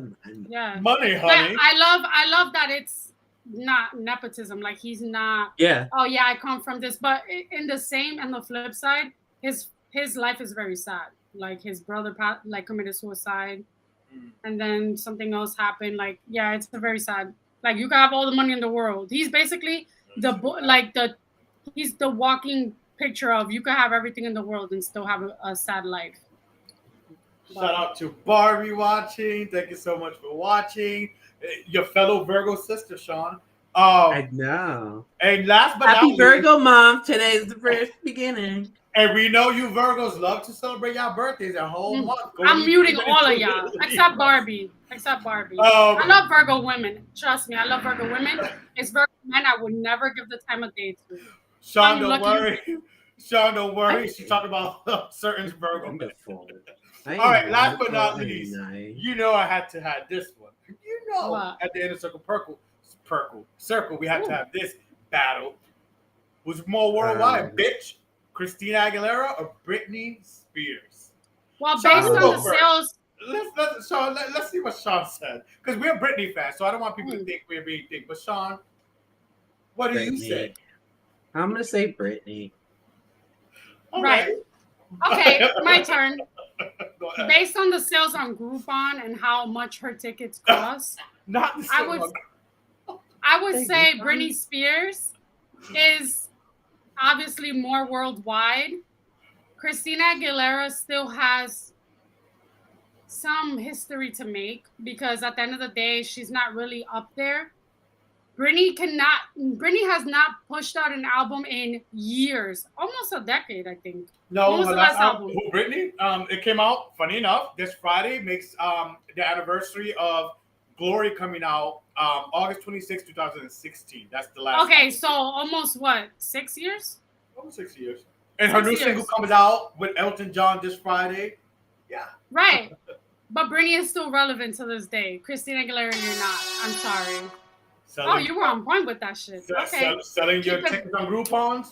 Money, honey. I love that it's not nepotism. Like he's not. Yeah. Oh yeah, I come from this. But in the same and the flip side, his life is very sad. Like his brother committed suicide, and then something else happened. Like yeah, it's a very sad. Like you can have all the money in the world. He's basically he's the walking picture of you can have everything in the world and still have a sad life. Shout out to Barbie watching. Thank you so much for watching. Your fellow Virgo sister, Sean. I know. And last but not Happy least, Virgo Mom. Today is the first beginning. And we know you Virgos love to celebrate your birthdays a whole month. I'm muting all of y'all except Barbie. I love Virgo women. Trust me, I love Virgo women. It's Virgo men I would never give the time of day to. Sean, don't worry. Sean, don't worry. She's talking about certain Virgo men. All right, last but not least, you know I had to have this one. You know, what? At the end of Circle, we had to have this battle. Was more worldwide, bitch. Christina Aguilera or Britney Spears? Well, based on the sales. Let's see what Sean said. Because we're Britney fans, so I don't want people to think we're being thick. But Sean, what do you say? I'm going to say Britney. Right. Okay, my turn. Based on the sales on Groupon and how much her tickets cost, I would say Britney Spears is obviously more worldwide. Christina Aguilera still has some history to make because at the end of the day, she's not really up there. Britney has not pushed out an album in years, almost a decade, I think. No, the last album. Who, Britney? It came out, funny enough, this Friday makes the anniversary of Glory coming out August 26, 2016. That's the last. Okay, so almost what, 6 years? Almost 6 years. And her new single comes out with Elton John this Friday. Yeah. Right. But Britney is still relevant to this day. Christina Aguilera, you're not. I'm sorry. You were on point with that shit. Okay. Selling your tickets on Groupons.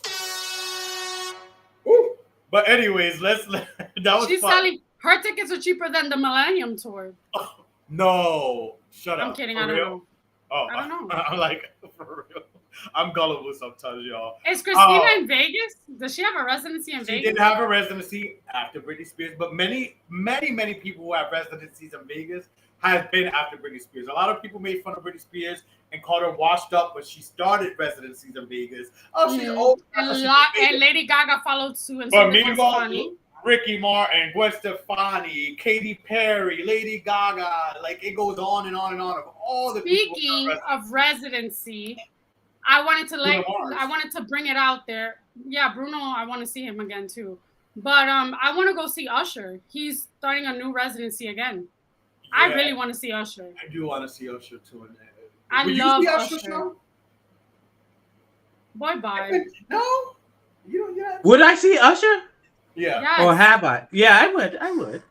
Ooh. But anyways, that was She's fun. Selling her tickets are cheaper than the Millennium Tour. Oh, no, shut up. I'm kidding. I don't know. Oh, I don't know. I'm like, for real. I'm gullible sometimes, y'all. Is Christina in Vegas? Does she have a residency in Vegas? She did have a residency after Britney Spears, but many people who have residencies in Vegas have been after Britney Spears. A lot of people made fun of Britney Spears and called her washed up, but she started residencies in Vegas. Oh, she's old. And Lady Gaga followed suit. But meanwhile, Ricky Martin, Gwen Stefani, Katy Perry, Lady Gaga, like it goes on and on and on. Of all the Speaking of residency, I wanted to bring it out there. Yeah, Bruno, I want to see him again too. But I want to go see Usher. He's starting a new residency again. Yeah, I really want to see Usher. I do want to see Usher too. I love Usher. Boy, bye. No, you don't. Yeah. Would I see Usher? Yeah. Yes. Or have I? Yeah, I would. I would.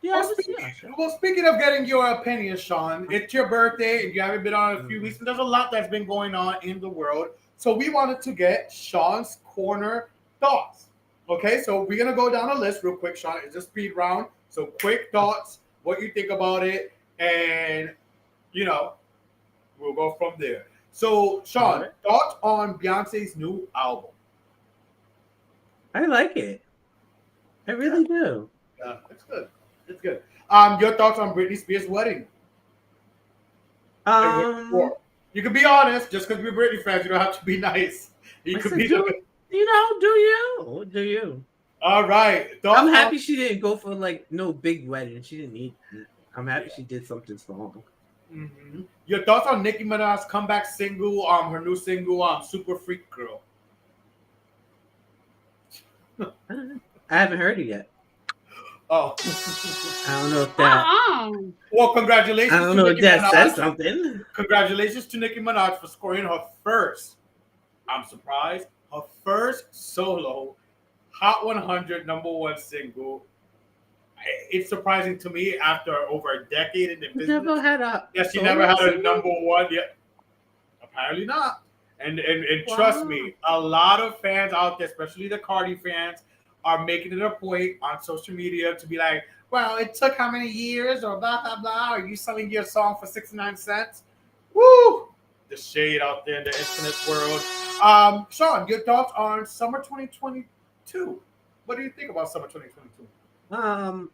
Yeah, I would see Usher. Well, speaking of getting your opinion, Sean, it's your birthday and you haven't been on in a few weeks, and there's a lot that's been going on in the world. So we wanted to get Sean's corner thoughts. Okay, so we're gonna go down a list real quick, Sean. It's a speed round. So quick thoughts, what you think about it, and we'll go from there. So, Sean, thoughts on Beyonce's new album? I like it. I really do. Yeah, it's good. It's good. Your thoughts on Britney Spears' wedding? You can be honest. Just because we're Britney fans, you don't have to be nice. You could be. Do you? All right. I'm happy she didn't go for like no big wedding. She didn't need. I'm happy she did something small. Mm-hmm. Your thoughts on Nicki Minaj's comeback single, her new single, Super Freak Girl? I haven't heard it yet. Oh. I don't know if that. Well, congratulations. I don't know if that says something. Congratulations to Nicki Minaj for scoring her first. I'm surprised. Her first solo Hot 100 #1 single. It's surprising to me after over a decade in the business. Never had a. Yes, she never had a #1 yet. Apparently not. And trust me, a lot of fans out there, especially the Cardi fans, are making it a point on social media to be like, well, it took how many years or blah, blah, blah. Are you selling your song for 69 cents? Woo! The shade out there in the internet world. Sean, your thoughts on summer 2022. What do you think about summer 2022?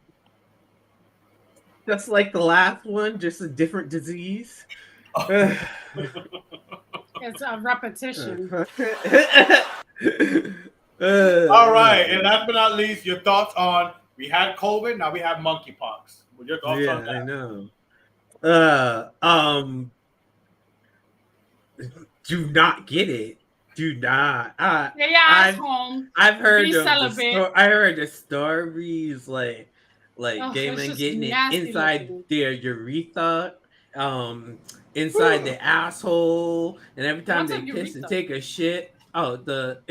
Just like the last one, just a different disease. It's a repetition. All right, and last but not least, your thoughts on we had COVID, now we have monkeypox. What your thoughts on that? I know. Do not get it. Do not. I've heard I heard the stories like Gayman getting it inside their urethra, inside the asshole, and every time they piss and take a shit. Oh, the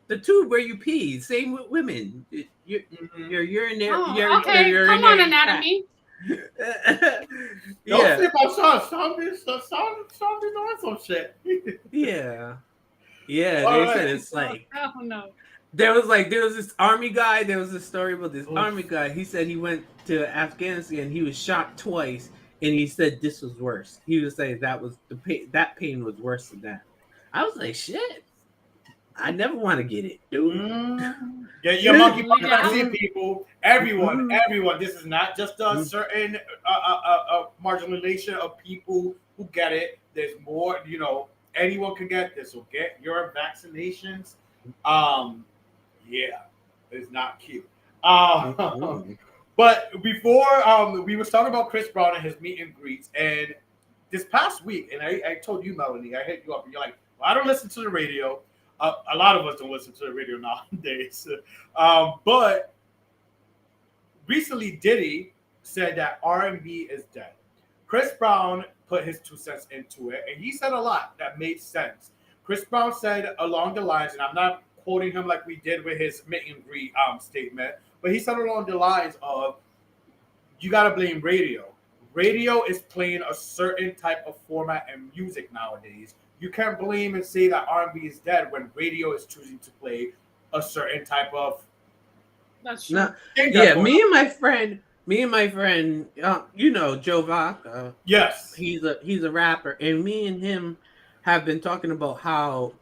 tube where you pee. Same with women. Your urinary. Your come on, anatomy. Don't sleep on Sean. Sean be doing some shit. Yeah. They said it's like. Oh no. There was this army guy. There was a story about this army guy. He said he went to Afghanistan. He was shot twice, and he said this was worse. He was saying that was that pain was worse than that. I was like, shit. I never want to get it, dude. Get your monkeypox vaccine, people. Everyone. This is not just a certain marginalization of people who get it. There's more. Anyone can get this. So get your vaccinations. Yeah, it's not cute. But before we was talking about Chris Brown and his meet and greets, and this past week, and I told you, Melanie, I hit you up, and you're like, well, I don't listen to the radio. A lot of us don't listen to the radio nowadays. But recently, Diddy said that R&B is dead. Chris Brown put his 2 cents into it, and he said a lot that made sense. Chris Brown said along the lines, and I'm not quoting him like we did with his meet and greet statement, but he said along the lines of, you got to blame radio. Radio is playing a certain type of format and music nowadays. You can't blame and say that R&B is dead when radio is choosing to play a certain type of. That's true. Me and my friend, Joe Vaca. Yes, he's a rapper, and me and him have been talking about how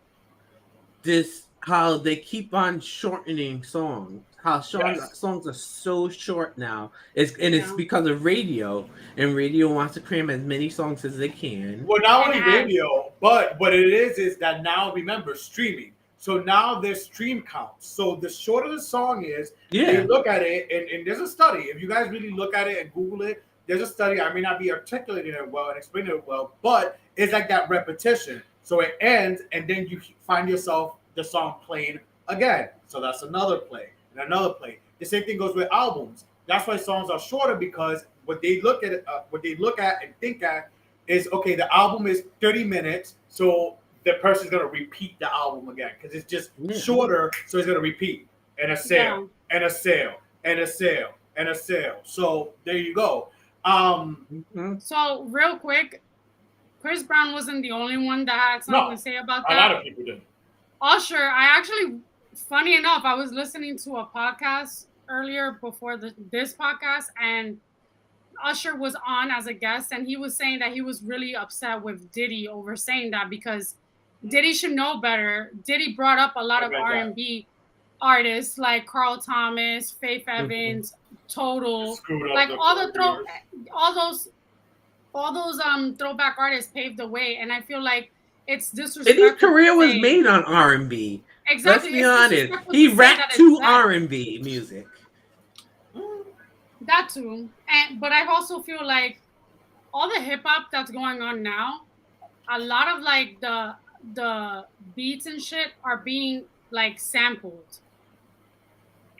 they keep on shortening songs. How songs are so short now. It's because of radio, and radio wants to cram as many songs as they can. Well, not only radio, but what it is that now, remember, streaming. So now there's stream counts. So the shorter the song is, you look at it, and there's a study. If you guys really look at it and Google it, there's a study. I may not be articulating it well and explaining it well, but it's like that repetition. So it ends, and then you find yourself the song playing again. So that's another play. And another play. The same thing goes with albums. That's why songs are shorter, because what they look at and think at is, okay, the album is 30 minutes, so the person's gonna repeat the album again because it's just shorter, so it's gonna repeat and a sale and a sale and a sale and a sale. So there you go. So real quick, Chris Brown wasn't the only one that had something to say about that. A lot of people did. Usher, I actually, funny enough, I was listening to a podcast earlier before this podcast, and Usher was on as a guest, and he was saying that he was really upset with Diddy over saying that because Diddy should know better. Diddy brought up a lot of R&B artists like Carl Thomas, Faith Evans, Total, like all those throwback artists paved the way, and I feel like it's disrespectful. His career was made on R&B. Exactly. Let's be honest. He rapped to R&B music. That too, but I also feel like all the hip hop that's going on now, a lot of like the beats and shit are being like sampled,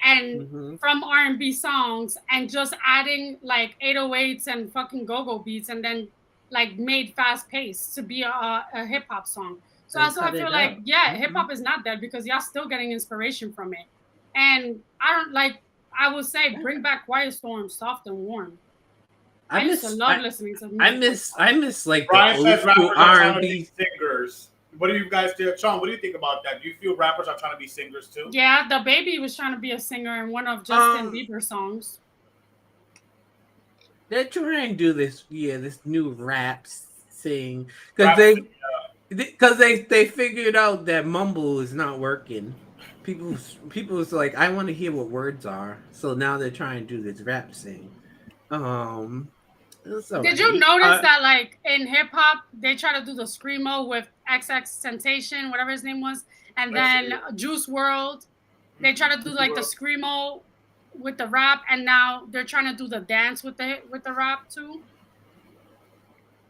and from R&B songs, and just adding like 808s and fucking go-go beats, and then like made fast paced to be a hip hop song. So I feel like hip hop is not dead because y'all still getting inspiration from it, and I would say bring back Quiet Storm, Soft and Warm. I used to love listening to music. I miss like Brian the old school R&B singers. What do you guys do? Sean, what do you think about that? Do you feel rappers are trying to be singers too? Yeah, the baby was trying to be a singer in one of Justin Bieber's songs. They're trying to do this new rap thing because they figured out that mumble is not working. People was like, I want to hear what words are, so now they're trying to do this rap thing. Did you notice that like in hip hop they try to do the screamo with XXXTentacion, whatever his name was, and then Juice WRLD, they try to do like the screamo with the rap, and now they're trying to do the dance with the rap too.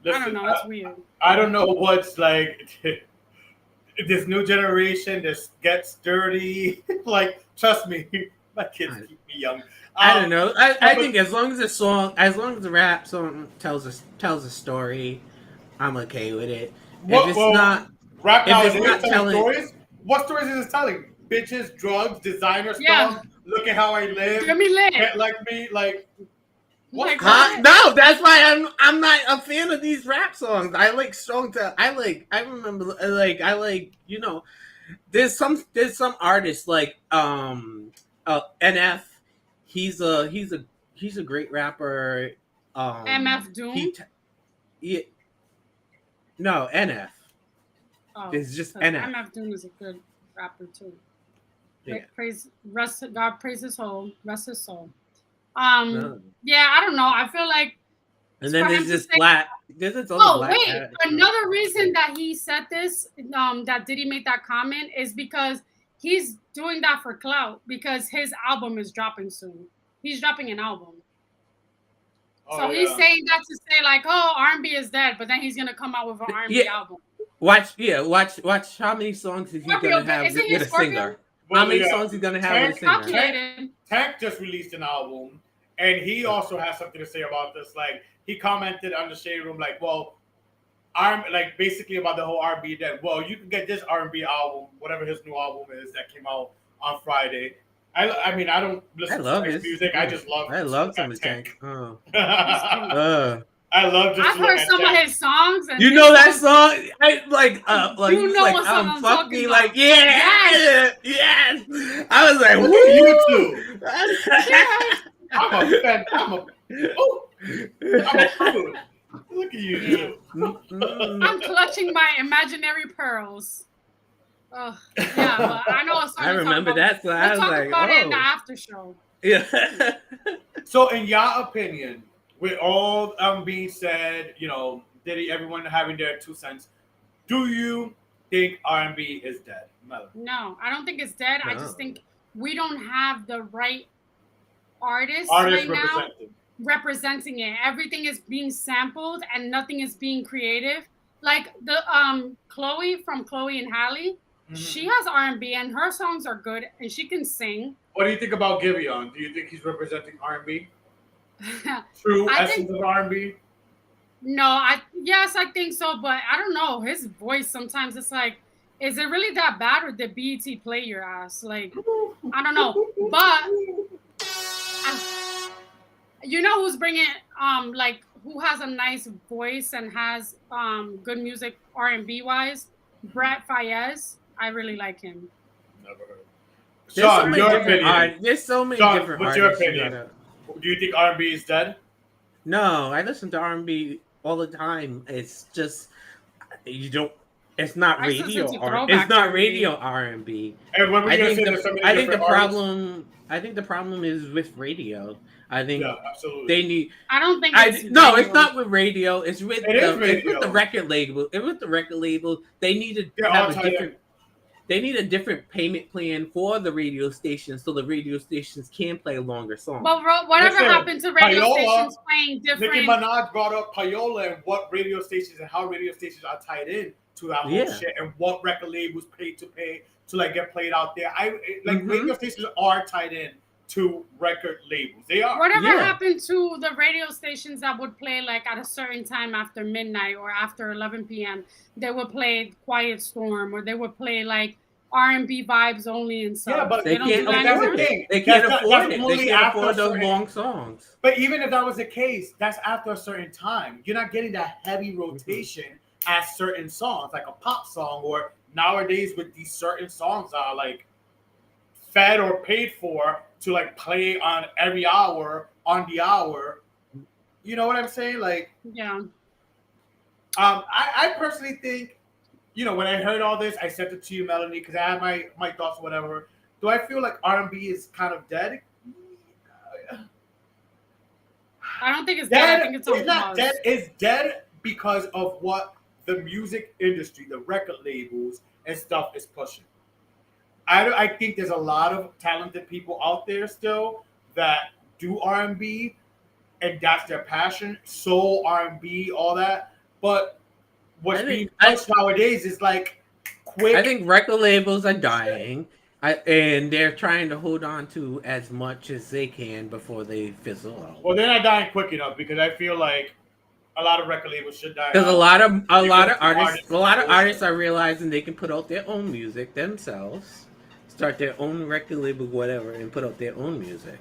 Listen, I don't know, it's weird. I don't know what's like. This new generation just gets dirty. Like, trust me, my kids keep me young. I don't know. I think as long as the rap song tells a story, I'm okay with it. If it's not rap nowadays telling stories, what stories is it telling? Bitches, drugs, designer stuff. Look at how I live. Get me lit. Can't like me, like. Like, no, that's why I'm not a fan of these rap songs. I like songs that I like, you know, there's some artists like NF. He's a great rapper. MF Doom. No, NF. Oh, it's just NF. MF Doom is a good rapper too. Yeah. God praise his soul, rest his soul. Yeah, I don't know. I feel like. And then there's this black. Another reason that he said this, that Diddy made that comment, is because he's doing that for clout because his album is dropping soon. He's dropping an album. He's saying that to say like, oh, R&B is dead, but then he's gonna come out with an R&B album. Watch how many songs is he gonna have with a singer? How many songs he's gonna have with a singer? Tank just released an album, and he also has something to say about this. Like, he commented on the Shade Room, like, well, like basically about the whole R&B dead. Well, you can get this R&B album, whatever his new album is that came out on Friday. I mean, I don't listen to his music. I just love. I love some of Tank. I love just. I've heard some of his songs. And you know that song? I like you know what song I'm fuck me, about. like yes. I was like, who you two? I'm a fool. Look at you. I'm clutching my imaginary pearls. Oh, yeah, but I know a song. I remember that. So I was like, about it in the after show. Yeah. So, in your opinion, with all being said, you know, Diddy, everyone having their 2 cents, do you think R&B is dead? No, I don't think it's dead. No. I just think we don't have the right artists right now representing it. Everything is being sampled and nothing is being creative. Like the Chloe from Chloe and Halle, she has R&B and her songs are good and she can sing. What do you think about Giveon? Do you think he's representing R&B? True essence of R&B? No, yes, I think so, but I don't know. His voice sometimes it's like, is it really that bad, or did BET play your ass? Like, I don't know. But you know who's bringing like who has a nice voice and has good music R&B wise? Brett Fayez. I really like him. Never heard. There's Sean, your opinion. There's so many Sean, different what's artists. your opinion? Do you think R&B is dead? No, I listen to R&B all the time. It's just you don't. It's not radio. It's not radio R&B. And when I think the problem is with radio. I think they need. I don't think. No, it's not with radio. It's with it's with the record label. It's with the record label. They need to have a different. They need a different payment plan for the radio stations so the radio stations can play longer songs. But whatever happened to radio stations playing different? Nicki Minaj brought up Payola and what radio stations and how radio stations are tied in to that whole shit, and what record labels paid to pay to like get played out there. Radio stations are tied in to record labels. They are. Whatever happened to the radio stations that would play like at a certain time after midnight or after 11 p.m. They would play Quiet Storm, or they would play like R&B vibes only and stuff. Yeah, but they can't afford it. They can't afford it. They can't afford those long songs. But even if that was the case, that's after a certain time. You're not getting that heavy rotation as certain songs, like a pop song, or nowadays with these certain songs are like fed or paid for to like play on every hour on the hour. You know what I'm saying? Like, yeah. I personally think, you know, when I heard all this, I sent it to you, Melanie, because I had my thoughts or whatever. Do I feel like R&B is kind of dead? I don't think it's dead. I think it's not dead. It's dead because of what the music industry, the record labels and stuff is pushing. I think there's a lot of talented people out there still that do R&B, and that's their passion. Soul, R&B, all that. But what's being pushed nowadays is like quick. I think record labels are dying, and they're trying to hold on to as much as they can before they fizzle out. Well, they're not dying quick enough, because I feel like a lot of record labels should die. Because a lot of artists are realizing they can put out their own music themselves, start their own record label, whatever, and put out their own music.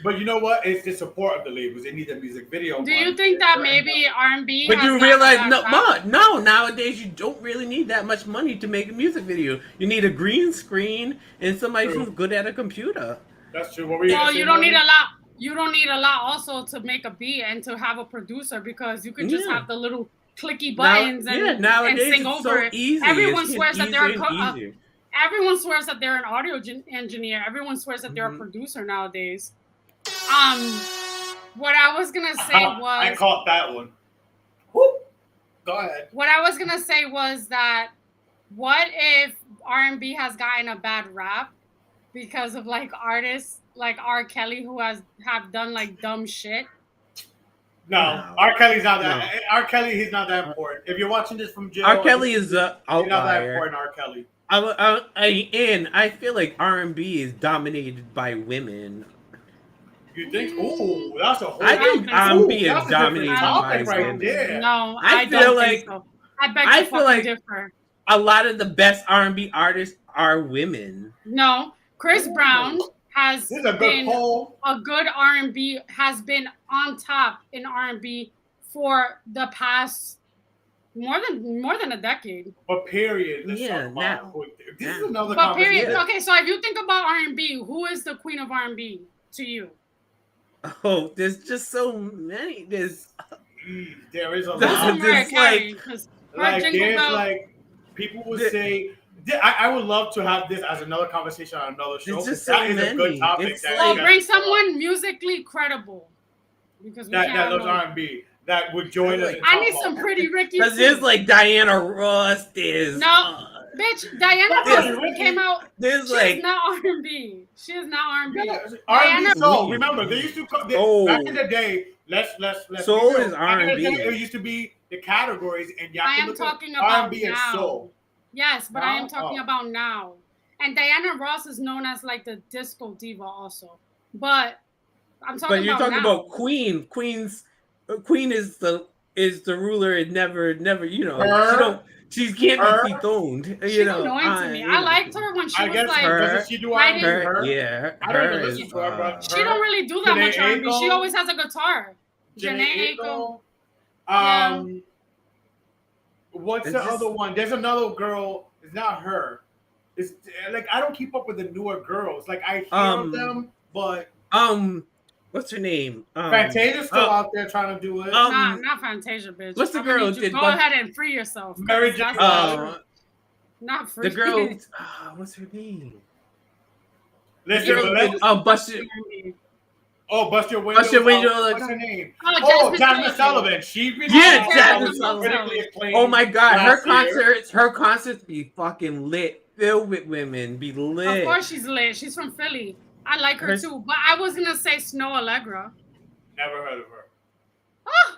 But you know what? It's the support of the labels. They need a music video. Do you think that maybe R&B? But you realize no. Nowadays you don't really need that much money to make a music video. You need a green screen and somebody who's good at a computer. That's true. Well, you don't need a lot. You don't need a lot also to make a beat and to have a producer, because you could just have the little clicky buttons and sing over it. Easy. Everyone swears that they're everyone swears that they're an audio engineer. Everyone swears that they're a producer nowadays. What I was gonna say was I caught that one. Whoop. Go ahead. What I was gonna say was that what if R&B has gotten a bad rap because of like artists like R. Kelly who have done like dumb shit? No, R. Kelly's not that. No. R. Kelly, he's not that important. If you're watching this from jail, R. Kelly is a outlier. He's not that important. R. Kelly. And I feel like R&B is dominated by women. You think? Ooh, that's a whole. I think R&B is dominated by women. There. No, I don't think so. I feel like differ. A lot of the best R&B artists are women. No, Chris Brown has been a good R&B, has been on top in R&B for the past more than a decade. But period. This is another but period. Okay, so if you think about R&B, who is the queen of R&B to you? Oh, there's just so many. There is a lot. Like people would say. I would love to have this as another conversation on another show. It's just that is a good topic. Bring someone musically credible, because that loves R&B that would join us. I need some Pretty Ricky. Because there's like Diana Ross. There's bitch. Diana Ross came out. There's she's not R&B. She is not R&B. R&B soul. Remember, they used to back in the day. Let's soul is R&B. It used to be the categories, and I am talking about R&B and soul. Yes, but I am talking about now. And Diana Ross is known as like the disco diva also. But I'm talking about But you're talking about Queen. Queen is the is the ruler and never, you know, Her, she can't her, be dethroned. She's annoying to me. I liked her when she was guess, like, doesn't she do writing. R&B? her, Her, yeah, I don't even her listen to her, but she don't really do that Janae much R&B. She Aiko. always has a guitar. Janae Aiko. Yeah. What's the other one? There's another girl. It's not her. It's like I don't keep up with the newer girls. Like I hear of them, but what's her name? Fantasia's still out there trying to do it. Not Fantasia, bitch. What's the girl? Go ahead and free yourself. Mary J. Not free. The girl. What's her name? Listen, Bust Your Window. What's her name? Jasmine Sullivan. She's been Jasmine Sullivan. Oh my god, her concerts be fucking lit, filled with women. Be lit. Of course she's lit. She's from Philly. I like her too, but I was gonna say Snow Allegra. Never heard of her. Oh,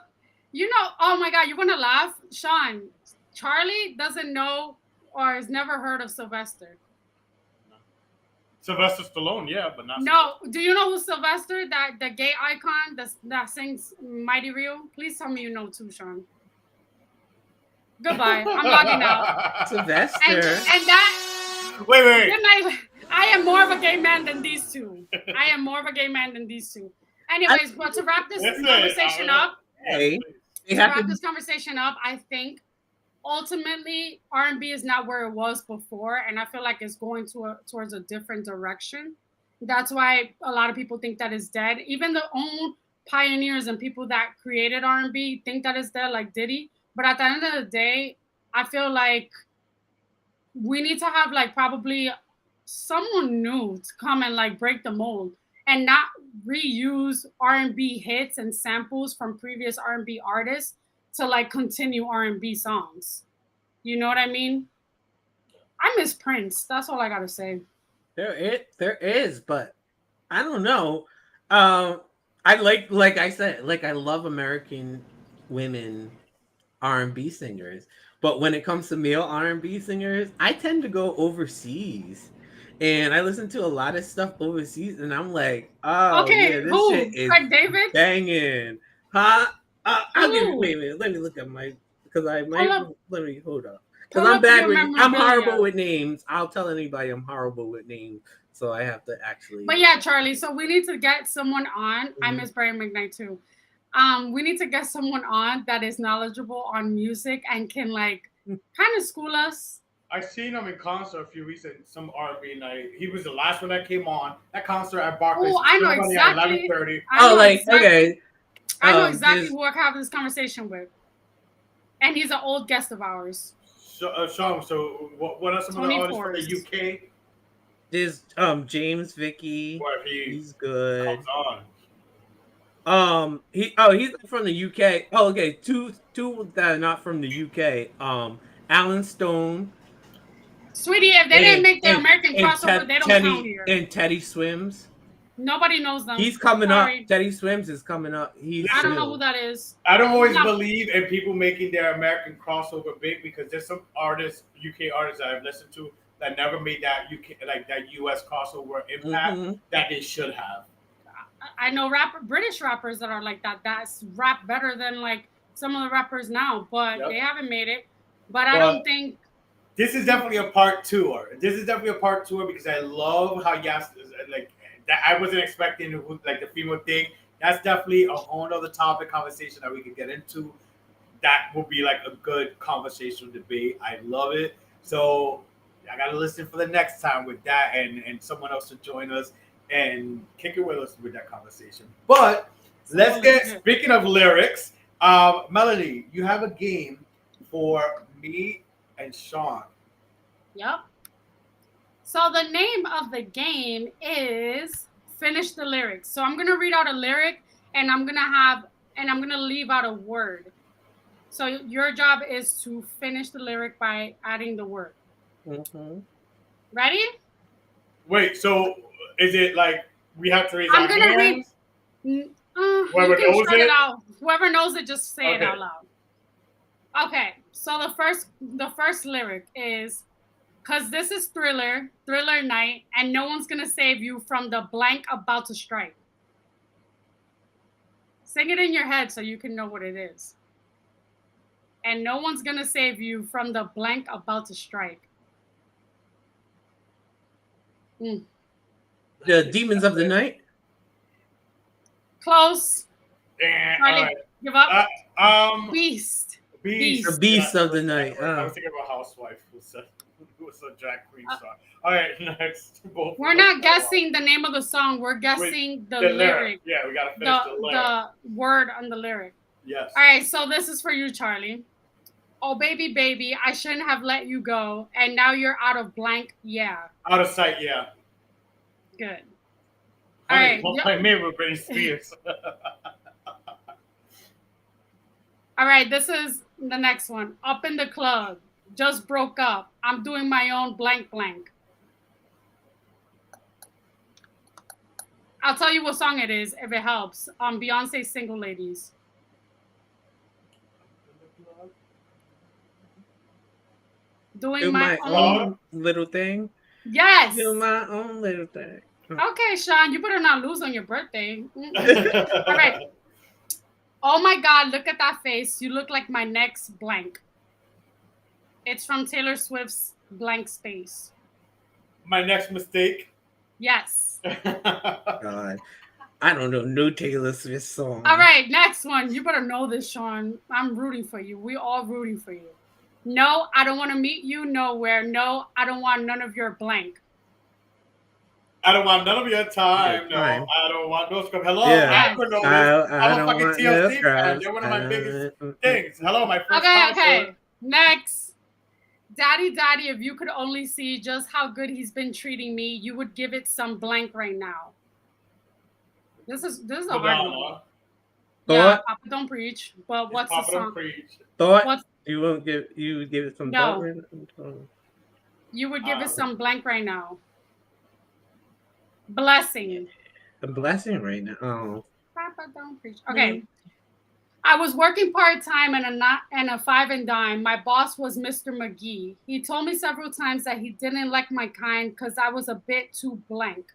you know, oh my god, you're gonna laugh, Sean. Charlie doesn't know or has never heard of Sylvester. Sylvester Stallone, yeah, but not. No, do you know who's Sylvester? The gay icon that sings Mighty Real? Please tell me you know too, Sean. Goodbye. I'm logging out. Sylvester. And that. Wait. Good night. I am more of a gay man than these two. Anyways, but to wrap this conversation up, I think ultimately R&B is not where it was before, and I feel like it's going towards a different direction. That's why a lot of people think that it's dead. Even the own pioneers and people that created R&B think that it's dead, like Diddy. But at the end of the day, I feel like we need to have like probably someone new to come and like break the mold and not reuse R&B hits and samples from previous R&B artists to like continue R&B songs. You know what I mean? I miss Prince. That's all I gotta say. There is, but I don't know. I like I said, like I love American women R&B singers, but when it comes to male R&B singers, I tend to go overseas. And I listen to a lot of stuff overseas, and I'm like, oh, yeah, this shit is Craig David? banging. Huh? I'll give you, wait a minute. Let me look at because I might, let me, hold up. Because I'm horrible with names. I'll tell anybody I'm horrible with names, so I have to actually. But yeah, Charlie, so we need to get someone on. I miss Brian McKnight too. We need to get someone on that is knowledgeable on music and can like kind of school us. I seen him in concert a few weeks at some R&B night. He was the last one that came on. That concert at Barclays. Oh, I know exactly. At 11:30. Okay. I know exactly who I have this conversation with, and he's an old guest of ours. So, Sean, so what are some of the artists from the UK? There's James Vicky. He's good. Comes on. He's from the UK. Oh, okay. Two that are not from the UK. Alan Stone. Sweetie, if they didn't make the American crossover, they don't count here. And Teddy Swims. Nobody knows them. He's coming up. Teddy Swims is coming up. I don't know who that is. I don't always believe in people making their American crossover big because there's some artists, UK artists that I've listened to that never made that UK like that US crossover impact that they should have. I know British rappers that are like that. That's rap better than like some of the rappers now, but they haven't made it. But I don't think. This is definitely a part tour. Because I love how like that. I wasn't expecting like the female thing. That's definitely a whole other topic conversation that we could get into. That will be like a good conversation debate. I love it. So I gotta listen for the next time with that and someone else to join us and kick it with us with that conversation. But let's get speaking of lyrics, Melody, you have a game for me and Sean. Yep. So the name of the game is Finish the Lyrics. So I'm gonna read out a lyric and I'm gonna leave out a word. So your job is to finish the lyric by adding the word. Mm-hmm. Ready? Wait, so is it like we have to raise our hands? I'm gonna read. Whoever knows it? Whoever knows it, just say it out loud. Okay, so the first lyric is, "'Cause this is thriller night, and no one's gonna save you from the blank about to strike." Sing it in your head so you can know what it is. and no one's gonna save you from the blank about to strike. The Demons of the Night. Close. All right. Give up. Beast. The Beast of the Night. I was thinking about Housewife, who was a drag queen song. All right, next. We're not guessing the name of the song. We're guessing the lyric. Yeah, we gotta finish the lyric. The word on the lyric. Yes. All right, so this is for you, Charlie. Oh, baby, baby, I shouldn't have let you go, and now you're out of blank. Yeah. Out of sight. Yeah. Good. All right. Don't play me with Britney Spears. All right, this is the next one. Up in the club, just broke up. I'm doing my own blank blank. I'll tell you what song it is if it helps. Beyonce's Single Ladies. Doing my own little thing. Yes. Do my own little thing. Okay, Sean, you better not lose on your birthday. All right. Oh my God, look at that face. You look like my next blank. It's from Taylor Swift's Blank Space. My next mistake? Yes. God. I don't know no Taylor Swift song. All right, next one. You better know this, Sean. I'm rooting for you. We all rooting for you. No, I don't want to meet you nowhere. No, I don't want none of your blank. I don't want none of your time. No, I don't want no scrub. Hello, yeah. I know this. I'm a fucking TLC fan. They're one of my biggest things. Hello, my first Okay. Next. Daddy, if you could only see just how good he's been treating me, you would give it some blank right now. This is a hard one. Yeah, Papa Don't Preach. But what's the song? Thought you would give it some no. thought. You would give it some blank right now. Blessing. A blessing right now. Oh. Papa Don't Preach. Okay. I was working part-time and a 5 and dime. My boss was Mr. McGee. He told me several times that he didn't like my kind because I was a bit too blank.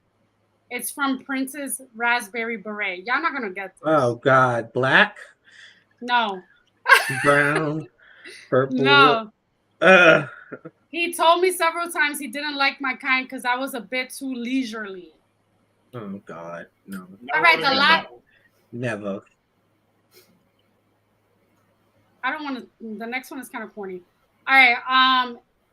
It's from Prince's Raspberry Beret. Y'all not going to get this. Oh, God. Black? No. Brown? Purple? No. He told me several times he didn't like my kind because I was a bit too leisurely. Oh, God. No. All right, the last... Never. I don't want to. The next one is kind of corny. All right.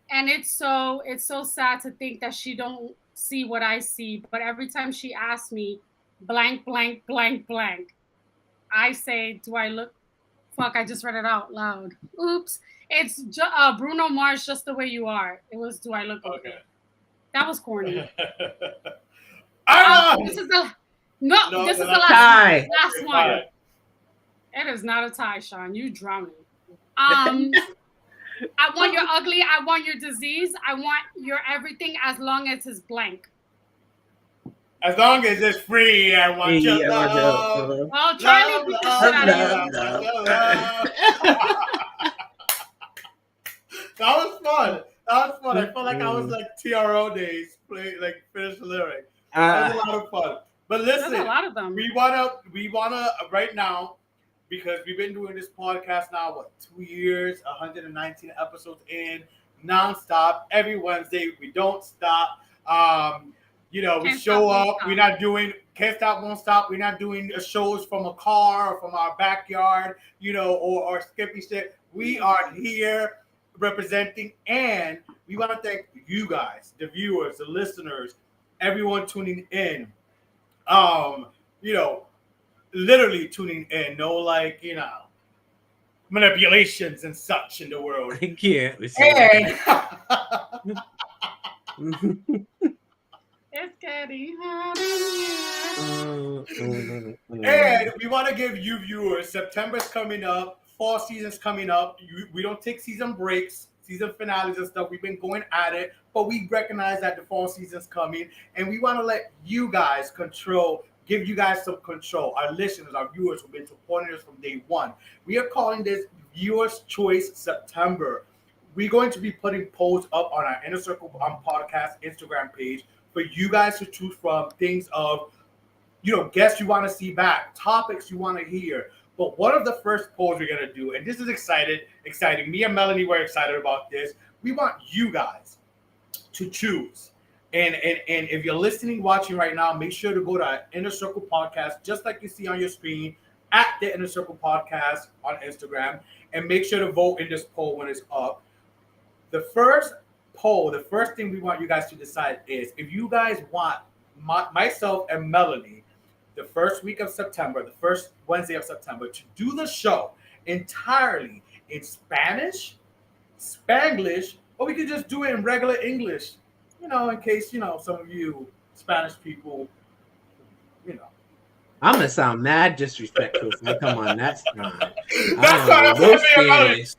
And it's so sad to think that she don't see what I see. But every time she asks me, blank, blank, blank, blank, I say, do I look? Fuck! I just read it out loud. Oops. It's Bruno Mars, Just the Way You Are. It was, do I look okay? That was corny. This is the last one. It is not a tie, Sean. You drowning. I want your ugly. I want your disease. I want your everything as long as it's blank. As long as it's free, I want your love. Oh, Charlie beat the shit out of you. That was fun. I felt like I was like TRO days, finish the lyric. That was a lot of fun. But listen, there's a lot of them. We wanna right now, because we've been doing this podcast now, 2 years, 119 episodes in, nonstop, every Wednesday. We don't stop. We show up. We're not doing can't stop, won't stop. We're not doing shows from a car or from our backyard, or skippy shit. We are here representing, and we want to thank you guys, the viewers, the listeners, everyone tuning in. Literally tuning in, no manipulations and such in the world. I can't. It's getting hot in here. And we want to give you viewers, September's coming up, fall season's coming up. We don't take season breaks, season finales and stuff. We've been going at it, but we recognize that the fall season's coming, and we want to let you guys give you guys some control. Our listeners, our viewers who've been supporting us from day one. We are calling this Viewers Choice September. We're going to be putting polls up on our Inner Circle podcast Instagram page for you guys to choose from, things of, guests you want to see back, topics you want to hear, But one of the first polls we're gonna do, and this is exciting. Me and Melanie were excited about this. We want you guys to choose. And if you're listening, watching right now, make sure to go to Inner Circle Podcast, just like you see on your screen, at the Inner Circle Podcast on Instagram, and make sure to vote in this poll when it's up. The first poll, the first thing we want you guys to decide is if you guys want myself and Melanie the first week of September, the first Wednesday of September, to do the show entirely in Spanish, Spanglish, or we could just do it in regular English, in case, some of you Spanish people, I'm gonna sound mad disrespectful if I come on that time. That's what I'm saying about it.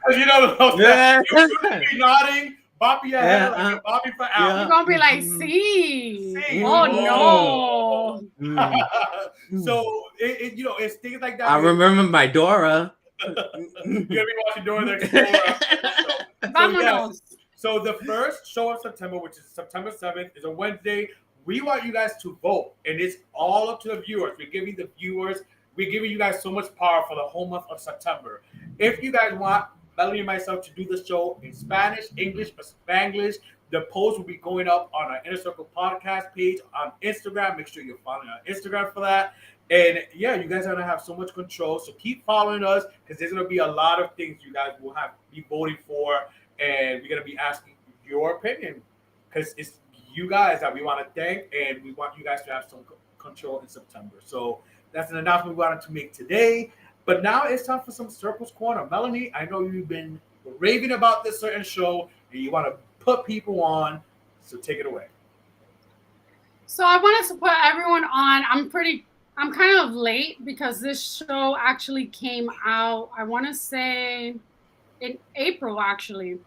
Because you be nodding, bopping your head like you're bopping for hours. You're gonna be like, see. Oh no. So it's things like that. I remember my Dora. You're gonna be watching Dora the Explorer. So the first show of September, which is September 7th, is a Wednesday. We want you guys to vote, and it's all up to the viewers. We're giving you guys so much power for the whole month of September. If you guys want Melanie and myself to do the show in Spanish, English, or Spanglish, the post will be going up on our Inner Circle Podcast page on Instagram. Make sure you're following our Instagram for that. And yeah, you guys are going to have so much control. So keep following us, because there's going to be a lot of things you guys will be voting for, and we're going to be asking your opinion, because it's you guys that we want to thank, and we want you guys to have some control in September. So that's an announcement we wanted to make today. But now it's time for some Circles Corner. Melanie, I know you've been raving about this certain show, and you want to put people on, so take it away. So I wanted to put everyone on. I'm kind of late because this show actually came out, I want to say in April, actually.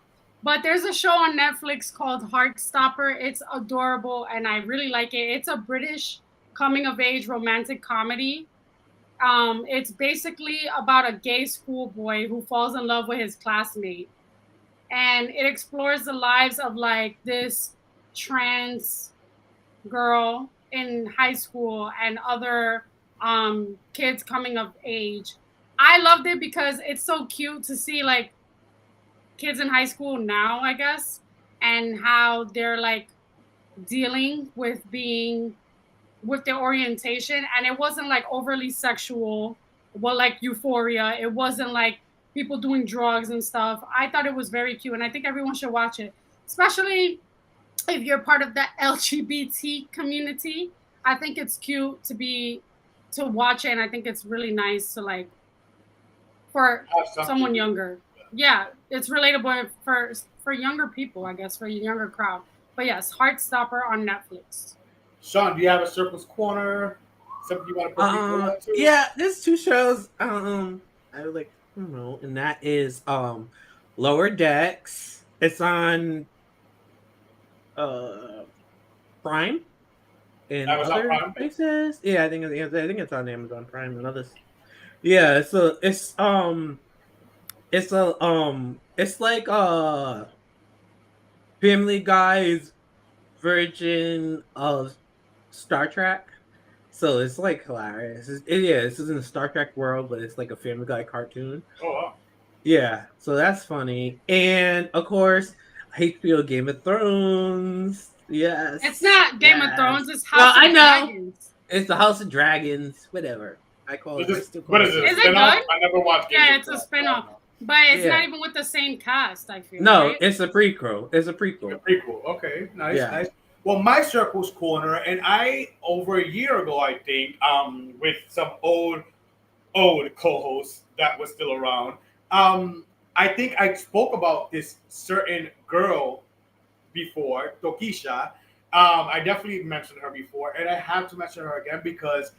But there's a show on Netflix called Heartstopper. It's adorable, and I really like it. It's a British coming-of-age romantic comedy. It's basically about a gay schoolboy who falls in love with his classmate. And it explores the lives of, like, this trans girl in high school and other kids coming of age. I loved it because it's so cute to see, like, kids in high school now, I guess, and how they're like dealing with their orientation. And it wasn't like overly sexual, well, like Euphoria. It wasn't like people doing drugs and stuff. I thought it was very cute, and I think everyone should watch it, especially if you're part of the LGBT community. I think it's cute to watch it, and I think it's really nice to, like, for someone younger. Yeah, it's relatable for younger people, I guess, for a younger crowd. But yes, Heartstopper on Netflix. Sean, do you have a Circles Corner? Something you want to put people on to? Yeah, there's two shows. I like, and that is Lower Decks. It's on Prime and other places. Yeah, I think it's on Amazon Prime and others. Yeah, so it's like Family Guy's version of Star Trek. So it's like hilarious. This is in the Star Trek world, but it's like a Family Guy cartoon. Oh wow. Yeah, so that's funny. And of course, HBO Game of Thrones. Yes. It's not Game of Thrones, it's House of Dragons. It's the House of Dragons, whatever. I call it. What is it? Is it good? I never watched Game of Thrones. Yeah, it's a spin-off. But it's not even with the same cast, I feel. No, right? It's a prequel. It's a prequel. Okay, nice. Well, my Circles Corner, and I, over a year ago, I think, with some old co-hosts that was still around, I think I spoke about this certain girl before, Tokisha. I definitely mentioned her before, and I have to mention her again because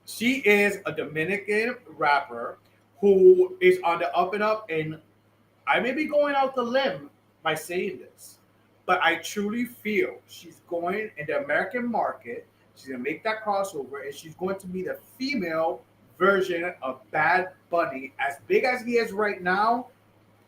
she is a Dominican rapper who is on the up and up, and I may be going out the limb by saying this, but I truly feel she's going in the American market. She's going to make that crossover, and she's going to be the female version of Bad Bunny, as big as he is right now.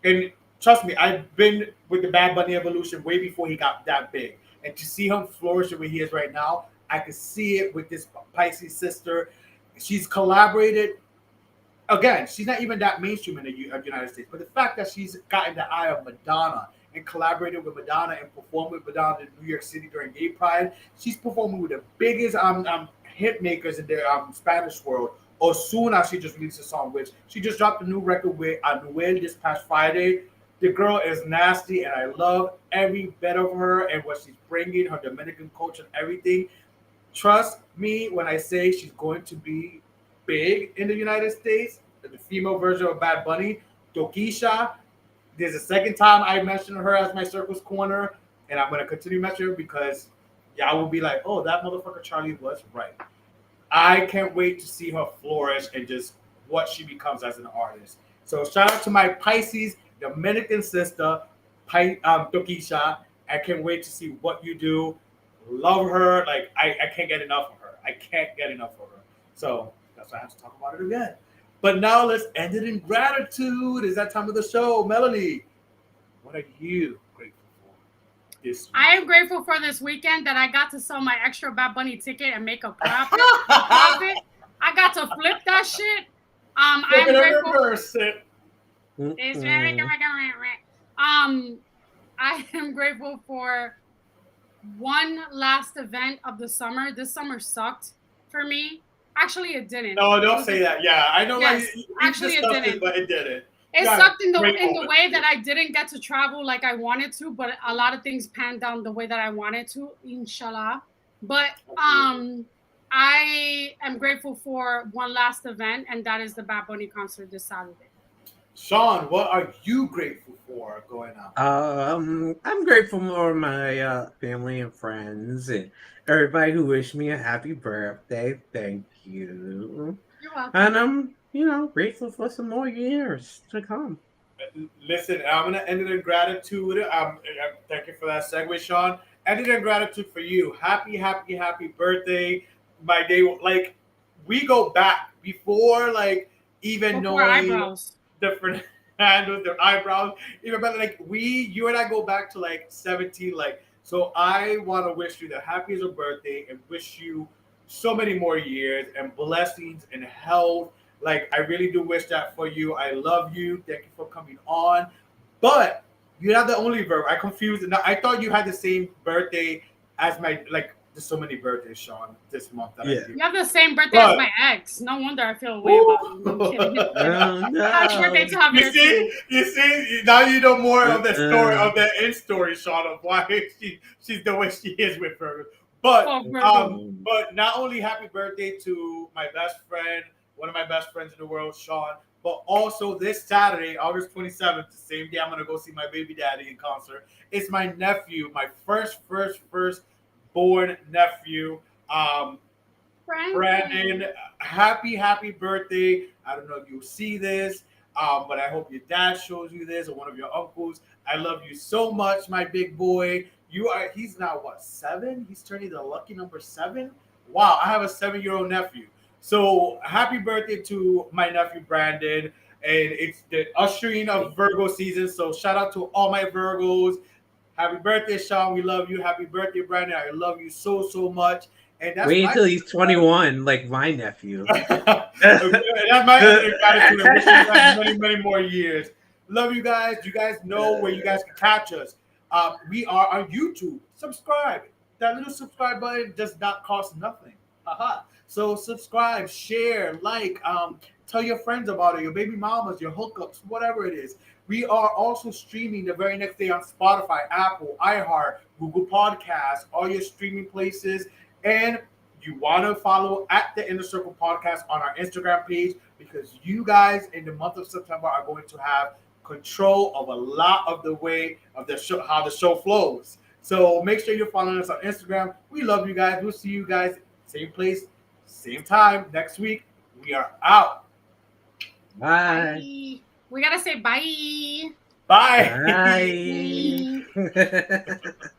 And trust me, I've been with the Bad Bunny evolution way before he got that big. And to see him flourishing where he is right now, I can see it with this Pisces sister. She's collaborated again, she's not even that mainstream in the United States. But the fact that she's gotten the eye of Madonna and collaborated with Madonna and performed with Madonna in New York City during Gay Pride, she's performing with the biggest hit makers in the Spanish world. Ozuna, she just released a song, which she just dropped a new record with Anuel this past Friday. The girl is nasty, and I love every bit of her and what she's bringing, her Dominican culture and everything. Trust me when I say she's going to be big in the United States. The female version of Bad Bunny, Tokisha. There's a second time I mentioned her as my Circles Corner, and I'm going to continue mentioning her because y'all will be like, oh, that motherfucker Charlie was right. I can't wait to see her flourish and just what she becomes as an artist. So shout out to my Pisces Dominican sister, Tokisha. I can't wait to see what you do. Love her. Like I can't get enough of her. I can't get enough of her. So that's why I have to talk about it again. But now let's end it in gratitude. It's that time of the show. Melanie, what are you grateful for this week? I am grateful for this weekend that I got to sell my extra Bad Bunny ticket and make a profit. I got to flip that shit. I am grateful. It's very I am grateful for one last event of the summer. This summer sucked for me. Actually, it didn't. No, don't say that. Yeah, I know. Yes, actually, it didn't. But it didn't. It sucked in the way that I didn't get to travel like I wanted to, but a lot of things panned down the way that I wanted to, inshallah. But I am grateful for one last event, and that is the Bad Bunny concert this Saturday. Sean, what are you grateful for going on? I'm grateful for my family and friends and everybody who wished me a happy birthday. Thank you. You're welcome. And I'm, grateful for some more years to come. Listen, I'm gonna end it in gratitude. Thank you for that segue, Sean. Ended in gratitude for you. Happy birthday. My day, like we go back before, like even before knowing eyebrows. Different handles, their eyebrows. Even better, like you and I go back to like 17. Like, so I want to wish you the happiest of birthday and wish you so many more years and blessings and health. Like, I really do wish that for you. I love you. Thank you for coming on. But you're not the only Virgo. I confused. I thought you had the same birthday as my, like, there's so many birthdays, Sean, this month. That I do. You have the same birthday as my ex. No wonder I feel way about you. I'm kidding. Happy birthday to Javier. You see, now you know more of the story, of the end story, Sean, of why she's the way she is with her. But but not only happy birthday to my best friend, one of my best friends in the world, Sean, but also this Saturday, August 27th, the same day I'm going to go see my baby daddy in concert. It's my nephew, my first born nephew, Brandon. Happy birthday. I don't know if you'll see this, but I hope your dad shows you this or one of your uncles. I love you so much, my big boy. He's now what, 7? He's turning the lucky number 7. Wow, I have a 7-year-old nephew. So happy birthday to my nephew Brandon. And it's the ushering of Virgo season. So shout out to all my Virgos. Happy birthday, Sean. We love you. Happy birthday, Brandon. I love you so much. And that's wait until he's 21, like my nephew. That's my gratitude. I wish you guys many more years. Love you guys. You guys know where you guys can catch us. We are on YouTube. Subscribe. That little subscribe button does not cost nothing. So subscribe, share, like, tell your friends about it, your baby mamas, your hookups, whatever it is. We are also streaming the very next day on Spotify, Apple, iHeart, Google Podcasts, all your streaming places. And you want to follow at the Inner Circle Podcast on our Instagram page, because you guys in the month of September are going to have control of a lot of the way of the show, how the show flows. So make sure you're following us on Instagram. We love you guys. We'll see you guys same place, same time next week. We are out. Bye. We gotta say bye. Bye. Bye.